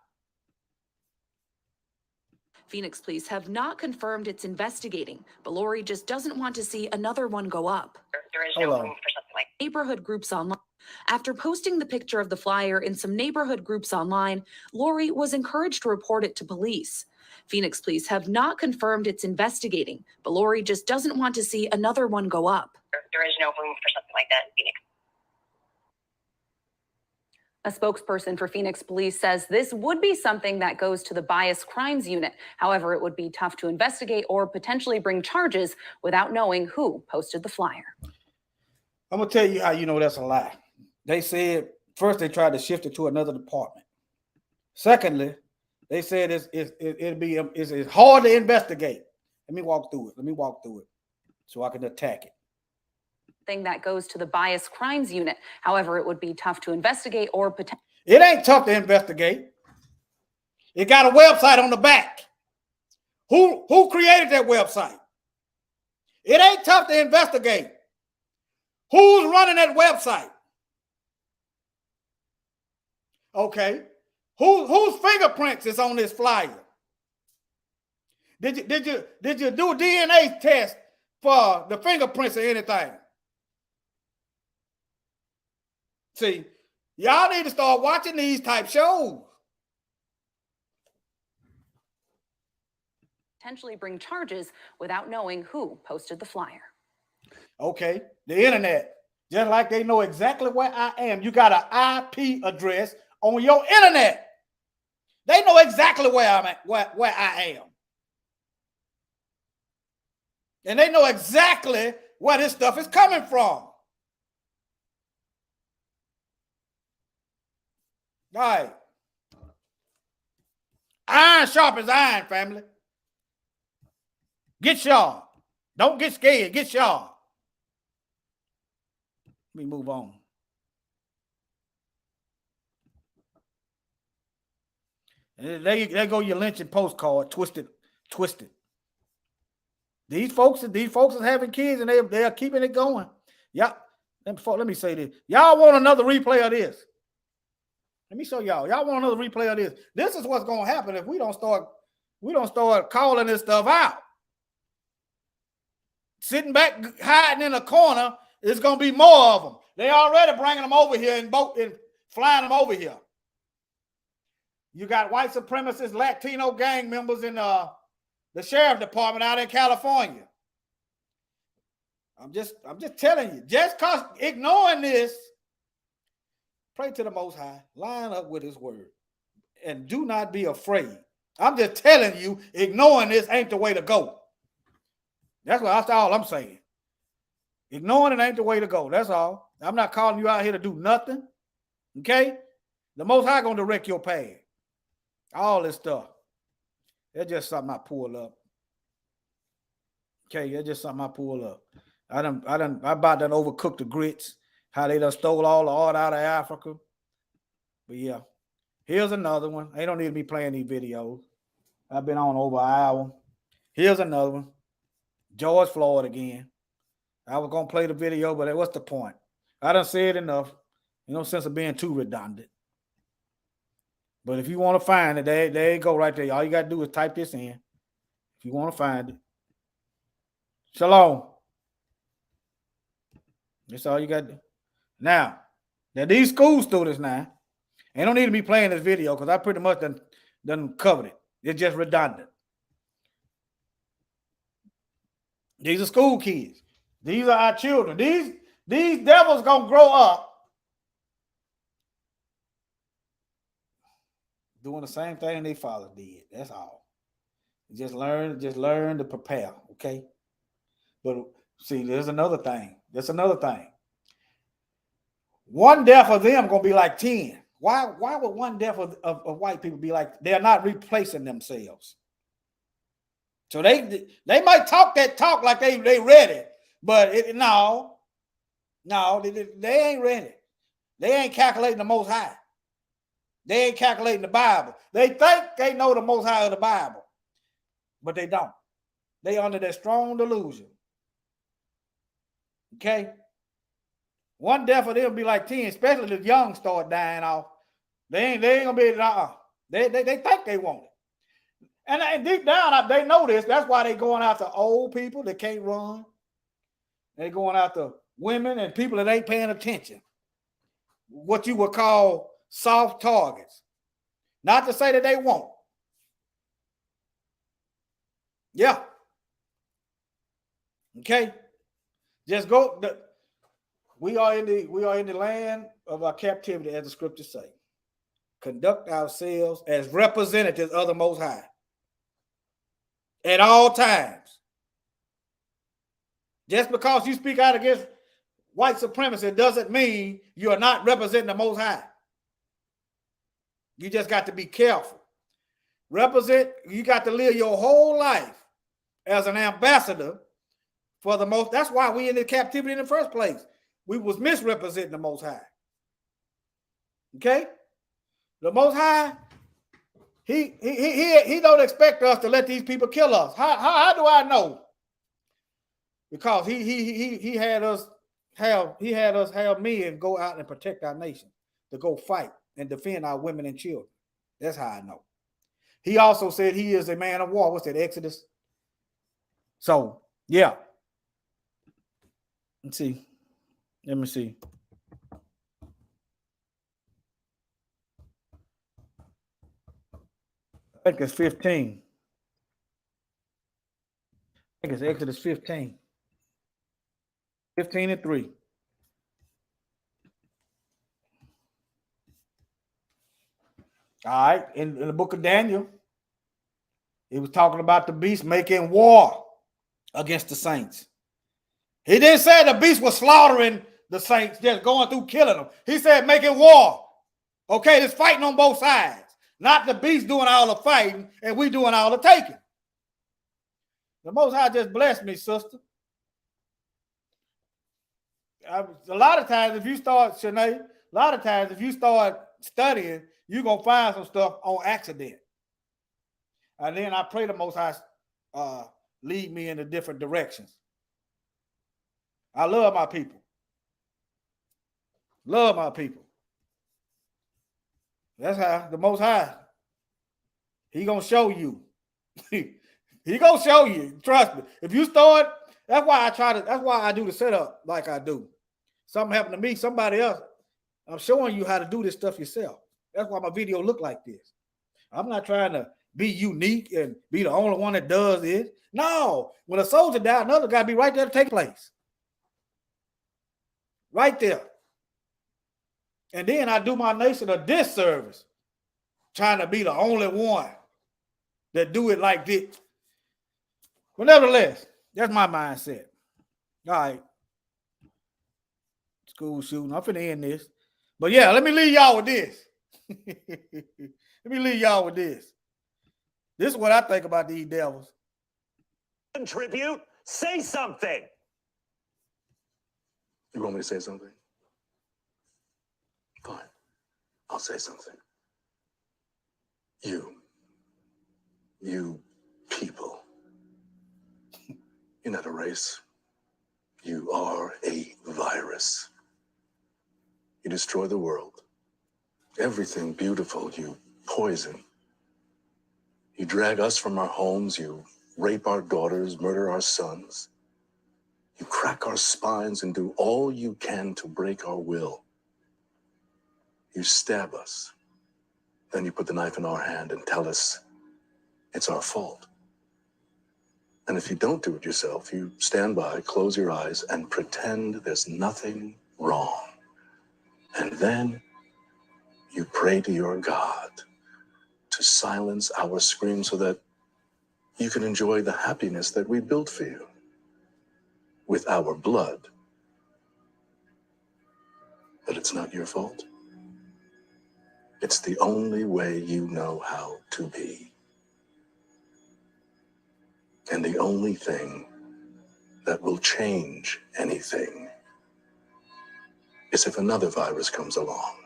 Phoenix police have not confirmed it's investigating, but Lori just doesn't want to see another one go up. There is no room for something like that. Neighborhood groups online. After posting the picture of the flyer in some neighborhood groups online, Lori was encouraged to report it to police. Phoenix police have not confirmed it's investigating, but Lori just doesn't want to see another one go up. There is no room for something like that in Phoenix. A spokesperson for Phoenix police says this would be something that goes to the bias crimes unit. However, it would be tough to investigate or potentially bring charges without knowing who posted the flyer. I'm going to tell you how you know that's a lie. They said, first they tried to shift it to another department. Secondly, they said it's hard to investigate. Let me walk through it so I can attack it. Thing that goes to the bias crimes unit. However, it would be tough to investigate or potentially. It ain't tough to investigate. It got a website on the back. Who created that website? It ain't tough to investigate. Who's running that website? Okay. Whose fingerprints is on this flyer? Did you do a DNA test for the fingerprints or anything? See, y'all need to start watching these type shows. Potentially bring charges without knowing who posted the flyer. Okay, the internet, just like they know exactly where I am. You got an IP address on your internet. They know exactly where I'm at, where I am. And they know exactly where this stuff is coming from. All right. Iron sharpens iron, family. Get sharp. Don't get scared. Get sharp. Let me move on. And there go your lynching postcard, twisted. These folks is having kids and they are keeping it going. Yeah. Let me say this. Y'all want another replay of this? Let me show y'all. Y'all want another replay of this? This is what's going to happen if we don't start calling this stuff out. Sitting back, hiding in a corner, there's going to be more of them. They already bringing them over here and flying them over here. You got white supremacist Latino gang members in the sheriff department out in California. I'm just telling you, just cause ignoring this, pray to the Most High, line up with his word, and do not be afraid. I'm just telling you, ignoring this ain't the way to go. That's all I'm saying. Ignoring it ain't the way to go. That's all. I'm not calling you out here to do nothing. Okay? The Most High gonna direct your path. All this stuff. That's just something I pull up. Okay, that's just something I pull up. I about done overcooked the grits. How they done stole all the art out of Africa. But yeah, here's another one. They don't need to be playing these videos. I've been on over an hour. Here's another one. George Floyd again. I was gonna play the video, but what's the point? I done said enough. No sense of being too redundant. But if you want to find it, there you go right there. All you got to do is type this in. If you want to find it. Shalom. That's all you got to do. Now these school students now, they don't need to be playing this video because I pretty much done covered it. It's just redundant. These are school kids. These are our children. These devils gonna grow up doing the same thing their father did. That's all. Just learn to prepare, okay? But see, there's another thing. One death of them gonna be like 10. Why would one death of white people be like they're not replacing themselves? So they might talk that talk like they ready, but no, they ain't ready. They ain't calculating the Most High. They ain't calculating the Bible. They think they know the Most High of the Bible, but they don't. They under that strong delusion. Okay? One death of them be like 10, especially if the young start dying off. They ain't gonna be they think they want it. And deep down, they know this. That's why they going after old people that can't run. They going after women and people that ain't paying attention. What you would call soft targets. Not to say that they won't. Yeah. Okay. Just go. We are in the land of our captivity, as the scriptures say. Conduct ourselves as representatives of the Most High at all times. Just because you speak out against white supremacy doesn't mean you are not representing the Most High. You just got to be careful. You got to live your whole life as an ambassador for the Most. That's why we in the captivity in the first place. We was misrepresenting the Most High. Okay? The Most High, he don't expect us to let these people kill us. How do I know? Because he had us have men go out and protect our nation, to go fight and defend our women and children. That's how I know. He also said he is a man of war. What's that, Exodus? So, yeah. Let's see. Let me see. I think it's 15. I think it's Exodus 15. 15:3. All right. In the book of Daniel, he was talking about the beast making war against the saints. He didn't say the beast was slaughtering the saints, just going through killing them. He said making war. Okay, there's fighting on both sides. Not the beast doing all the fighting and we doing all the taking. The Most High just blessed me, sister. A lot of times, if you start, Shanae, studying, you're going to find some stuff on accident. And then I pray the Most High lead me in the different directions. I love my people. Love my people. That's how the Most High, he going to show you. He going to show you. Trust me. If you start, that's why I do the setup like I do. Something happened to me, somebody else, I'm showing you how to do this stuff yourself. That's why my video look like this. I'm not trying to be unique and be the only one that does this. No, when a soldier dies, another guy be right there to take place. Right there. And then I do my nation a disservice, trying to be the only one that do it like this. But nevertheless, that's my mindset. All right. School shooting. I'm finna end this. But yeah, let me leave y'all with this. This is what I think about these devils. Contribute. Say something. You want me to say something? Fine. I'll say something. You people. You're not a race. You are a virus. You destroy the world. Everything beautiful you poison. You drag us from our homes. You rape our daughters, murder our sons. You crack our spines and do all you can to break our will. You stab us. Then you put the knife in our hand and tell us it's our fault. And if you don't do it yourself, you stand by, close your eyes, and pretend there's nothing wrong. And then you pray to your God to silence our screams so that you can enjoy the happiness that we built for you with our blood. But it's not your fault. It's the only way you know how to be. And the only thing that will change anything is if another virus comes along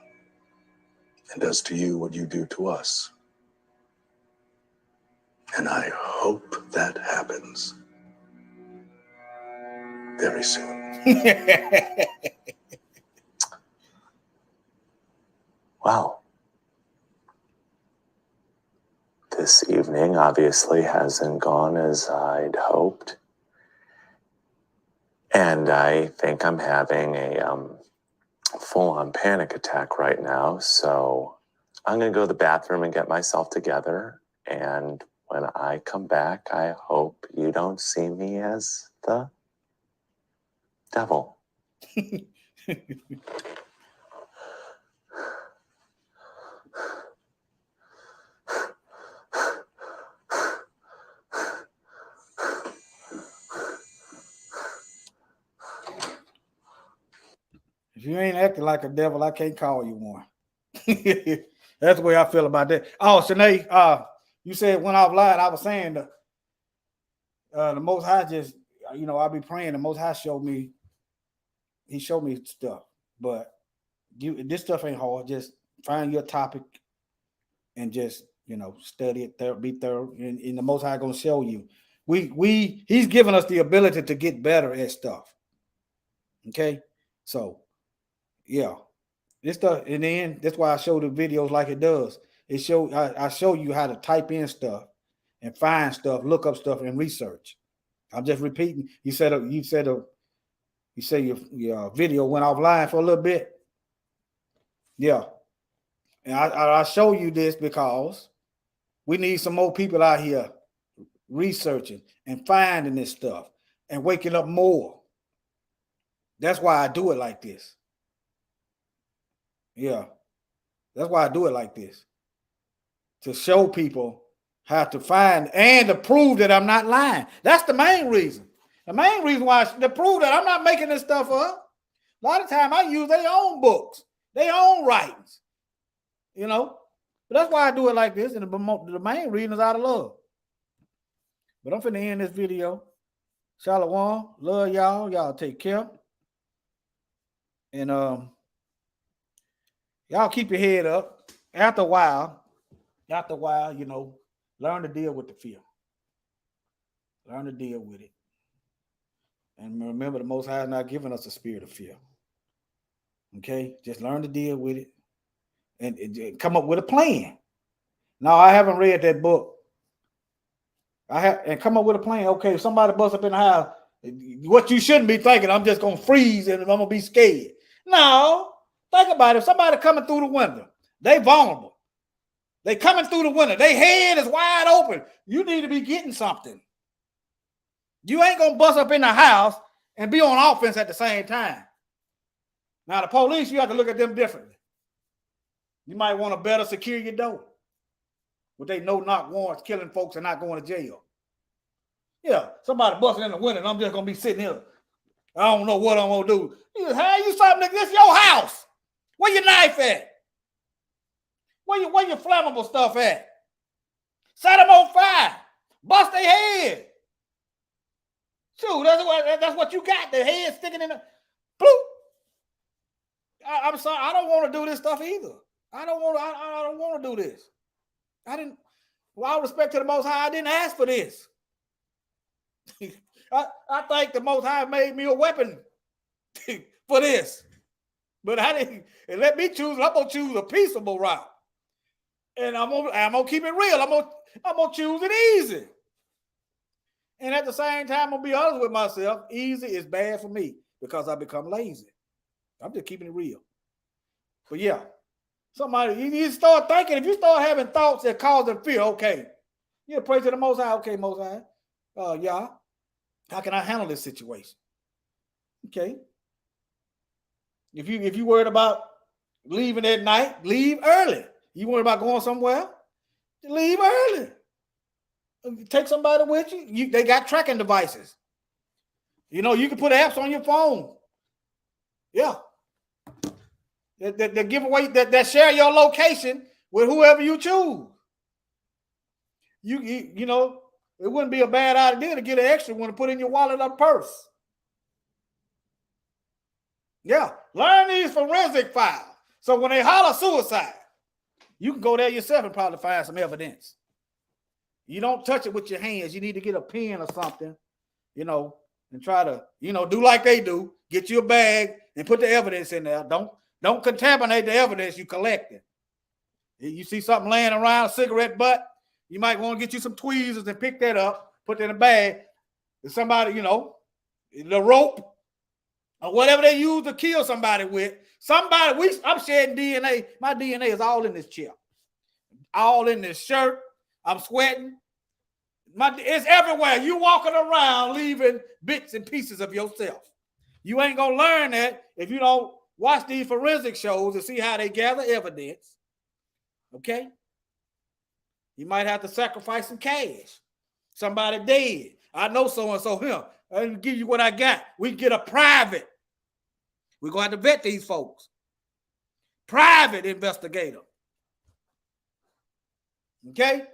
and does to you what you do to us. And I hope that happens very soon. Well, this evening obviously hasn't gone as I'd hoped. And I think I'm having a full-on panic attack right now. So I'm going to go to the bathroom and get myself together. And when I come back, I hope you don't see me as the devil. If you ain't acting like a devil, I can't call you one. That's the way I feel about that. Oh, Shanae, you said went off live. I was saying the Most High just, I'll be praying. The Most High showed me. He showed me stuff, but this stuff ain't hard. Just find your topic and just study it, be thorough, and the Most High gonna show you. He's given us the ability to get better at stuff. Okay, so. Yeah, this stuff, and then that's why I show the videos like it does. I show you how to type in stuff and find stuff, look up stuff, and research. I'm just repeating. You said your video went offline for a little bit. Yeah, and I show you this because we need some more people out here researching and finding this stuff and waking up more. That's why I do it like this. Yeah, that's why I do it like this, to show people how to find and to prove that I'm not lying. That's the main reason. The main reason why to prove that I'm not making this stuff up. A lot of time I use their own books, their own writings, But that's why I do it like this, and the main reason is out of love. But I'm finna end this video. Shalom, love y'all. Y'all take care, and y'all keep your head up. After a while, learn to deal with the fear. Learn to deal with it. And remember, the Most High is not giving us a spirit of fear. Okay? Just learn to deal with it and come up with a plan. Now, I haven't read that book. And come up with a plan. Okay, if somebody busts up in the house, what you shouldn't be thinking, I'm just going to freeze and I'm going to be scared. No. Think about it. If somebody coming through the window, they vulnerable. They coming through the window. Their head is wide open. You need to be getting something. You ain't going to bust up in the house and be on offense at the same time. Now, the police, you have to look at them differently. You might want to better secure your door. With they no-knock warrants, killing folks and not going to jail. Yeah, somebody busting in the window and I'm just going to be sitting here. I don't know what I'm going to do. You hand you something, nigga. This your house. Where your knife at? Where your flammable stuff at? Set them on fire. Bust their head. Shoot, that's what you got. The head sticking in the bloop. I'm sorry. I don't want to do this stuff either. I don't want to do this. With all respect to the Most High, I didn't ask for this. I think the Most High made me a weapon for this. But I didn't. And let me choose. I'm gonna choose a peaceable route. And I'm gonna keep it real. I'm gonna choose it easy. And at the same time, I'm gonna be honest with myself. Easy is bad for me because I become lazy. I'm just keeping it real. But yeah, you start thinking. If you start having thoughts that cause them fear, okay, you pray to the Most High. Okay, Most High, yeah, how can I handle this situation? Okay. If you worried about leaving at night, leave early. You worried about going somewhere, leave early. Take somebody with you. They got tracking devices. You know, you can put apps on your phone. Yeah. That give away, that share your location with whoever you choose. You know, it wouldn't be a bad idea to get an extra one to put in your wallet or purse. Yeah. Learn these forensic files. So when they holler suicide, you can go there yourself and probably find some evidence. You don't touch it with your hands. You need to get a pen or something, you know, and try to, you know, do like they do. Get you a bag and put the evidence in there. Don't contaminate the evidence you collected. You see something laying around, a cigarette butt, you might want to get you some tweezers and pick that up, put it in a bag. If somebody, you know, the rope or whatever they use to kill somebody with, I'm shedding DNA. My DNA is all in this chair, all in this shirt. I'm sweating. It's everywhere. You walking around leaving bits and pieces of yourself. You ain't gonna learn that if you don't watch these forensic shows to see how they gather evidence. Okay? You might have to sacrifice some cash. Somebody dead. I know so-and-so here. I can give you what I got. We can get a private. We're gonna have to vet these folks. Private investigator. Okay?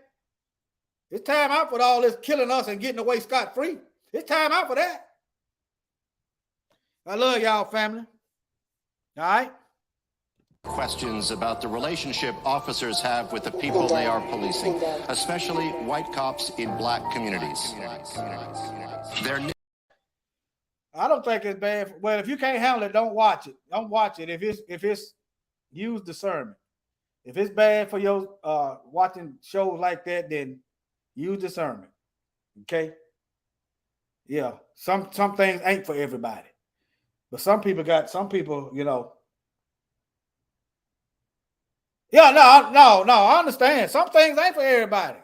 It's time out for all this killing us and getting away scot-free. It's time out for that. I love y'all, family. All right? Questions about the relationship officers have with the people they are policing, especially white cops in black communities. I don't think it's bad. Well, if you can't handle it, don't watch it. Don't watch it. If it's use discernment. If it's bad for your watching shows like that, then use discernment. Okay? Yeah. Some things ain't for everybody. But some people, you know. Yeah, no, I understand. Some things ain't for everybody.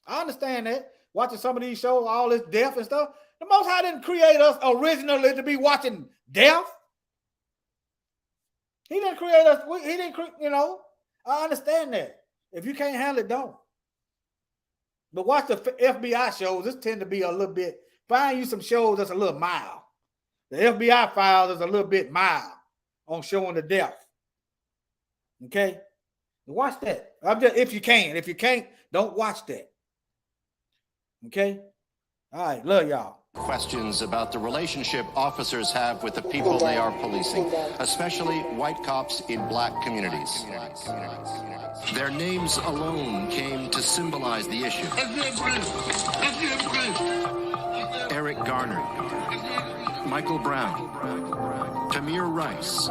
I understand that. Watching some of these shows, all this death and stuff. The Most High didn't create us originally to be watching death. He didn't create us. He didn't, you know. I understand that. If you can't handle it, don't. But watch the FBI shows. This tend to be a little bit. Find you some shows that's a little mild. The FBI files is a little bit mild on showing the death. Okay, watch that. If you can. If you can't, don't watch that. Okay. All right. Love y'all. Questions about the relationship officers have with the people they are policing, especially white cops in black communities. Their names alone came to symbolize the issue. Eric Garner, Michael Brown, Tamir Rice.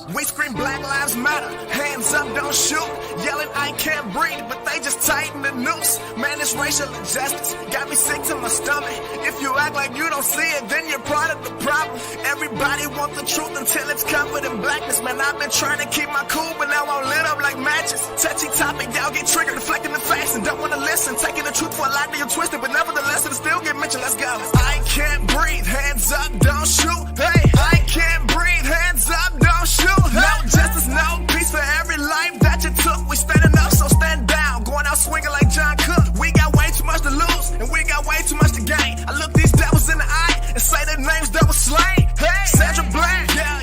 We scream Black Lives Matter, hands up, don't shoot. Yelling, I can't breathe, but they just tighten the noose. Man, this racial injustice got me sick to my stomach. If you act like you don't see it, then you're part of the problem. Everybody want the truth until it's covered in blackness. Man, I've been trying to keep my cool, but now I'm lit up like matches. Touchy topic, y'all get triggered, deflecting the facts and don't want to listen. Taking the truth for a lie, you're twisted, but nevertheless, it'll still get mentioned. Let's go. I can't breathe, hands up, don't shoot. Hey, I can't breathe, hands up, don't shoot. No justice, no peace for every life that you took. We standing up, so stand down. Going out swinging like John Cook. We got way too much to lose, and we got way too much to gain. I look these devils in the eye and say their names that was slain. Hey, Sandra Bland, yeah.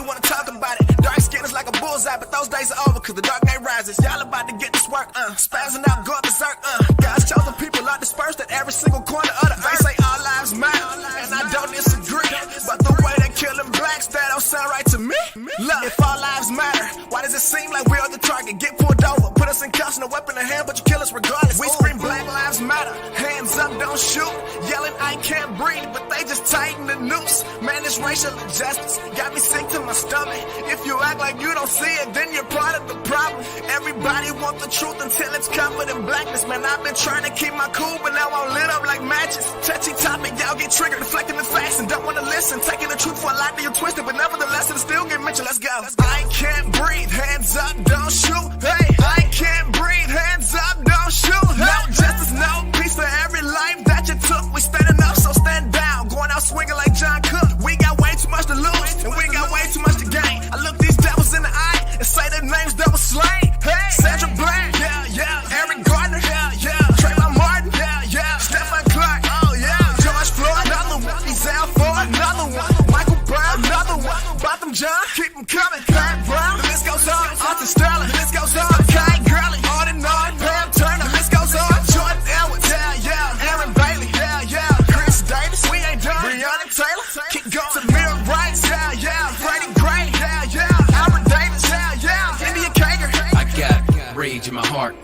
wanna talk about it. Dark skin is like a bullseye, but those days are over, cause the dark night rises. Y'all about to get this work, spazzing out, going berserk, God's chosen people are dispersed at every single corner of the earth. They say all lives matter, and I don't disagree, but the way they killing blacks, that don't sound right to me. Look, if all lives matter, why does it seem like we're the target? Get pulled over, put us in cuffs and a weapon in hand, but you kill us regardless. We scream Black Lives Matter, hands up, don't shoot, yelling I can't breathe, but they just tighten the noose. Man, this racial injustice got me sick to my stomach. If you act like you don't see it, then you're part of the problem. Everybody want the truth until it's covered in blackness. Man, I've been trying to keep my cool, but now I'm lit up like matches. Touchy topic, y'all get triggered, deflecting the facts and don't want to listen. Taking the truth for a lie that you twisted, but nevertheless it'll still get mentioned. Let's go. I can't breathe, hands up, don't shoot. Hey, I can't breathe, hands up, don't shoot. Hey. No justice, no peace for every life that you took. We standing up, so stand down. Going out swinging like John Cook. We got way too much to lose, and we got way too much to gain. I look these devils in the eye and say their names double slain. Hey, Sandra Bland, yeah, yeah. Eric Gardner, yeah, yeah. Trayvon Martin, yeah, yeah. Stephen Clark, oh yeah. George Floyd, another one. Ezell Ford, another one. Michael Brown, another one. Botham John, keep them coming. Pat Brown, the list goes on. Arthur Sterling, the list goes on. Kai Gurley, on and on. Pam Turner, the list goes on. Jordan Edwards, yeah, yeah. Aaron Bailey, yeah, yeah. Chris Davis, we ain't done. Breonna Taylor, keep going. Samir Rice, yeah, yeah. Freddie Gray, yeah, yeah. Aaron Davis, yeah, yeah. India Kager. I got rage in my heart,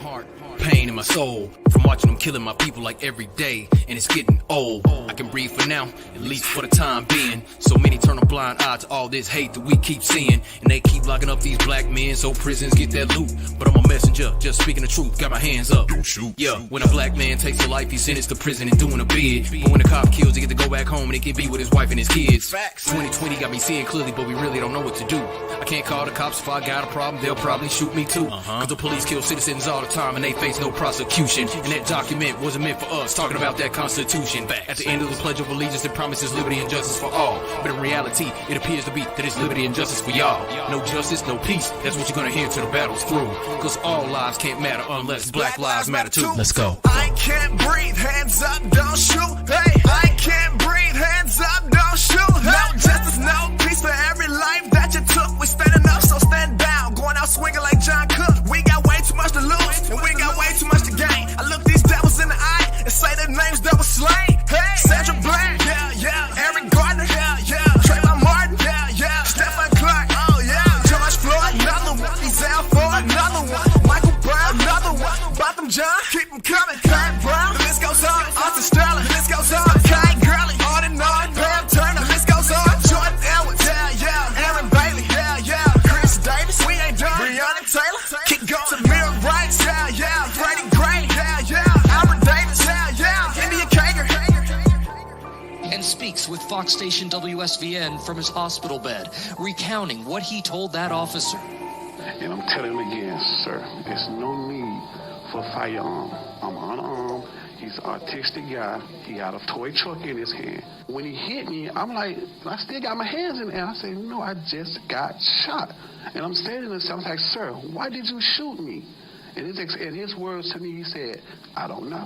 pain in my soul, from watching them killing my people like every day, and it's getting old. I can breathe for now, at least for the time being. So many turn a blind eye to all this hate that we keep seeing, and they keep locking up these black men so prisons get that loot. But I'm a messenger, just speaking the truth, got my hands up. Don't shoot. Yeah, when a black man takes a life, he's sentenced to prison and doing a bid. But when a cop kills, he get to go back home and he can be with his wife and his kids. 2020 got me seeing clearly, but we really don't know what to do. I can't call the cops if I got a problem, they'll probably shoot me too. Cause the police kill citizens all the time and they face no prosecution. And that document wasn't meant for us, talking about that Constitution. At the end of the Pledge of Allegiance, it promises liberty and justice for all. But in reality, it appears to be that it's liberty and justice for y'all. No justice, no peace, that's what you're gonna hear till the battle's through. Cause all lives can't matter unless black lives matter too. Let's go. I can't breathe, hands up, don't shoot. Hey, I can't breathe, hands up, don't shoot. Hey. No justice, no peace for every life that you took. We standing up, so stand down. Going out swinging like John Cook. We got way too much to lose, and we got way too much to gain. I look these devils in the eye and say their names double slain. Hey, Sandra Bland, yeah, yeah. Eric Gardner, yeah, yeah. Trayvon Martin, yeah, yeah. Stephen Clark, oh yeah. George Floyd, another one. Ezell Ford, another one. Michael Brown, another one. Botham John, keep them coming. Pat Brown, the list goes on. Arthur Sterling, the list goes on. Kai Gurley, on and on. Pam Turner, the list goes on. Jordan Edwards, yeah, yeah. Aaron Bailey, yeah, yeah. Chris Davis, we ain't done. Breonna Taylor, keep going. Samir Rice, yeah, yeah. Freddie Gray, yeah, yeah. Aaron Davis, yeah, yeah. India Kager. And speaks with Fox Station WSVN from his hospital bed, recounting what he told that officer. And I'm telling him again, sir, there's no need for a firearm. I'm unarmed. He's an artistic guy. He got a toy truck in his hand. When he hit me, I'm like, I still got my hands in the air. I say, no, I just got shot. And I'm standing there, I'm like, sir, why did you shoot me? And his words to me, he said, I don't know.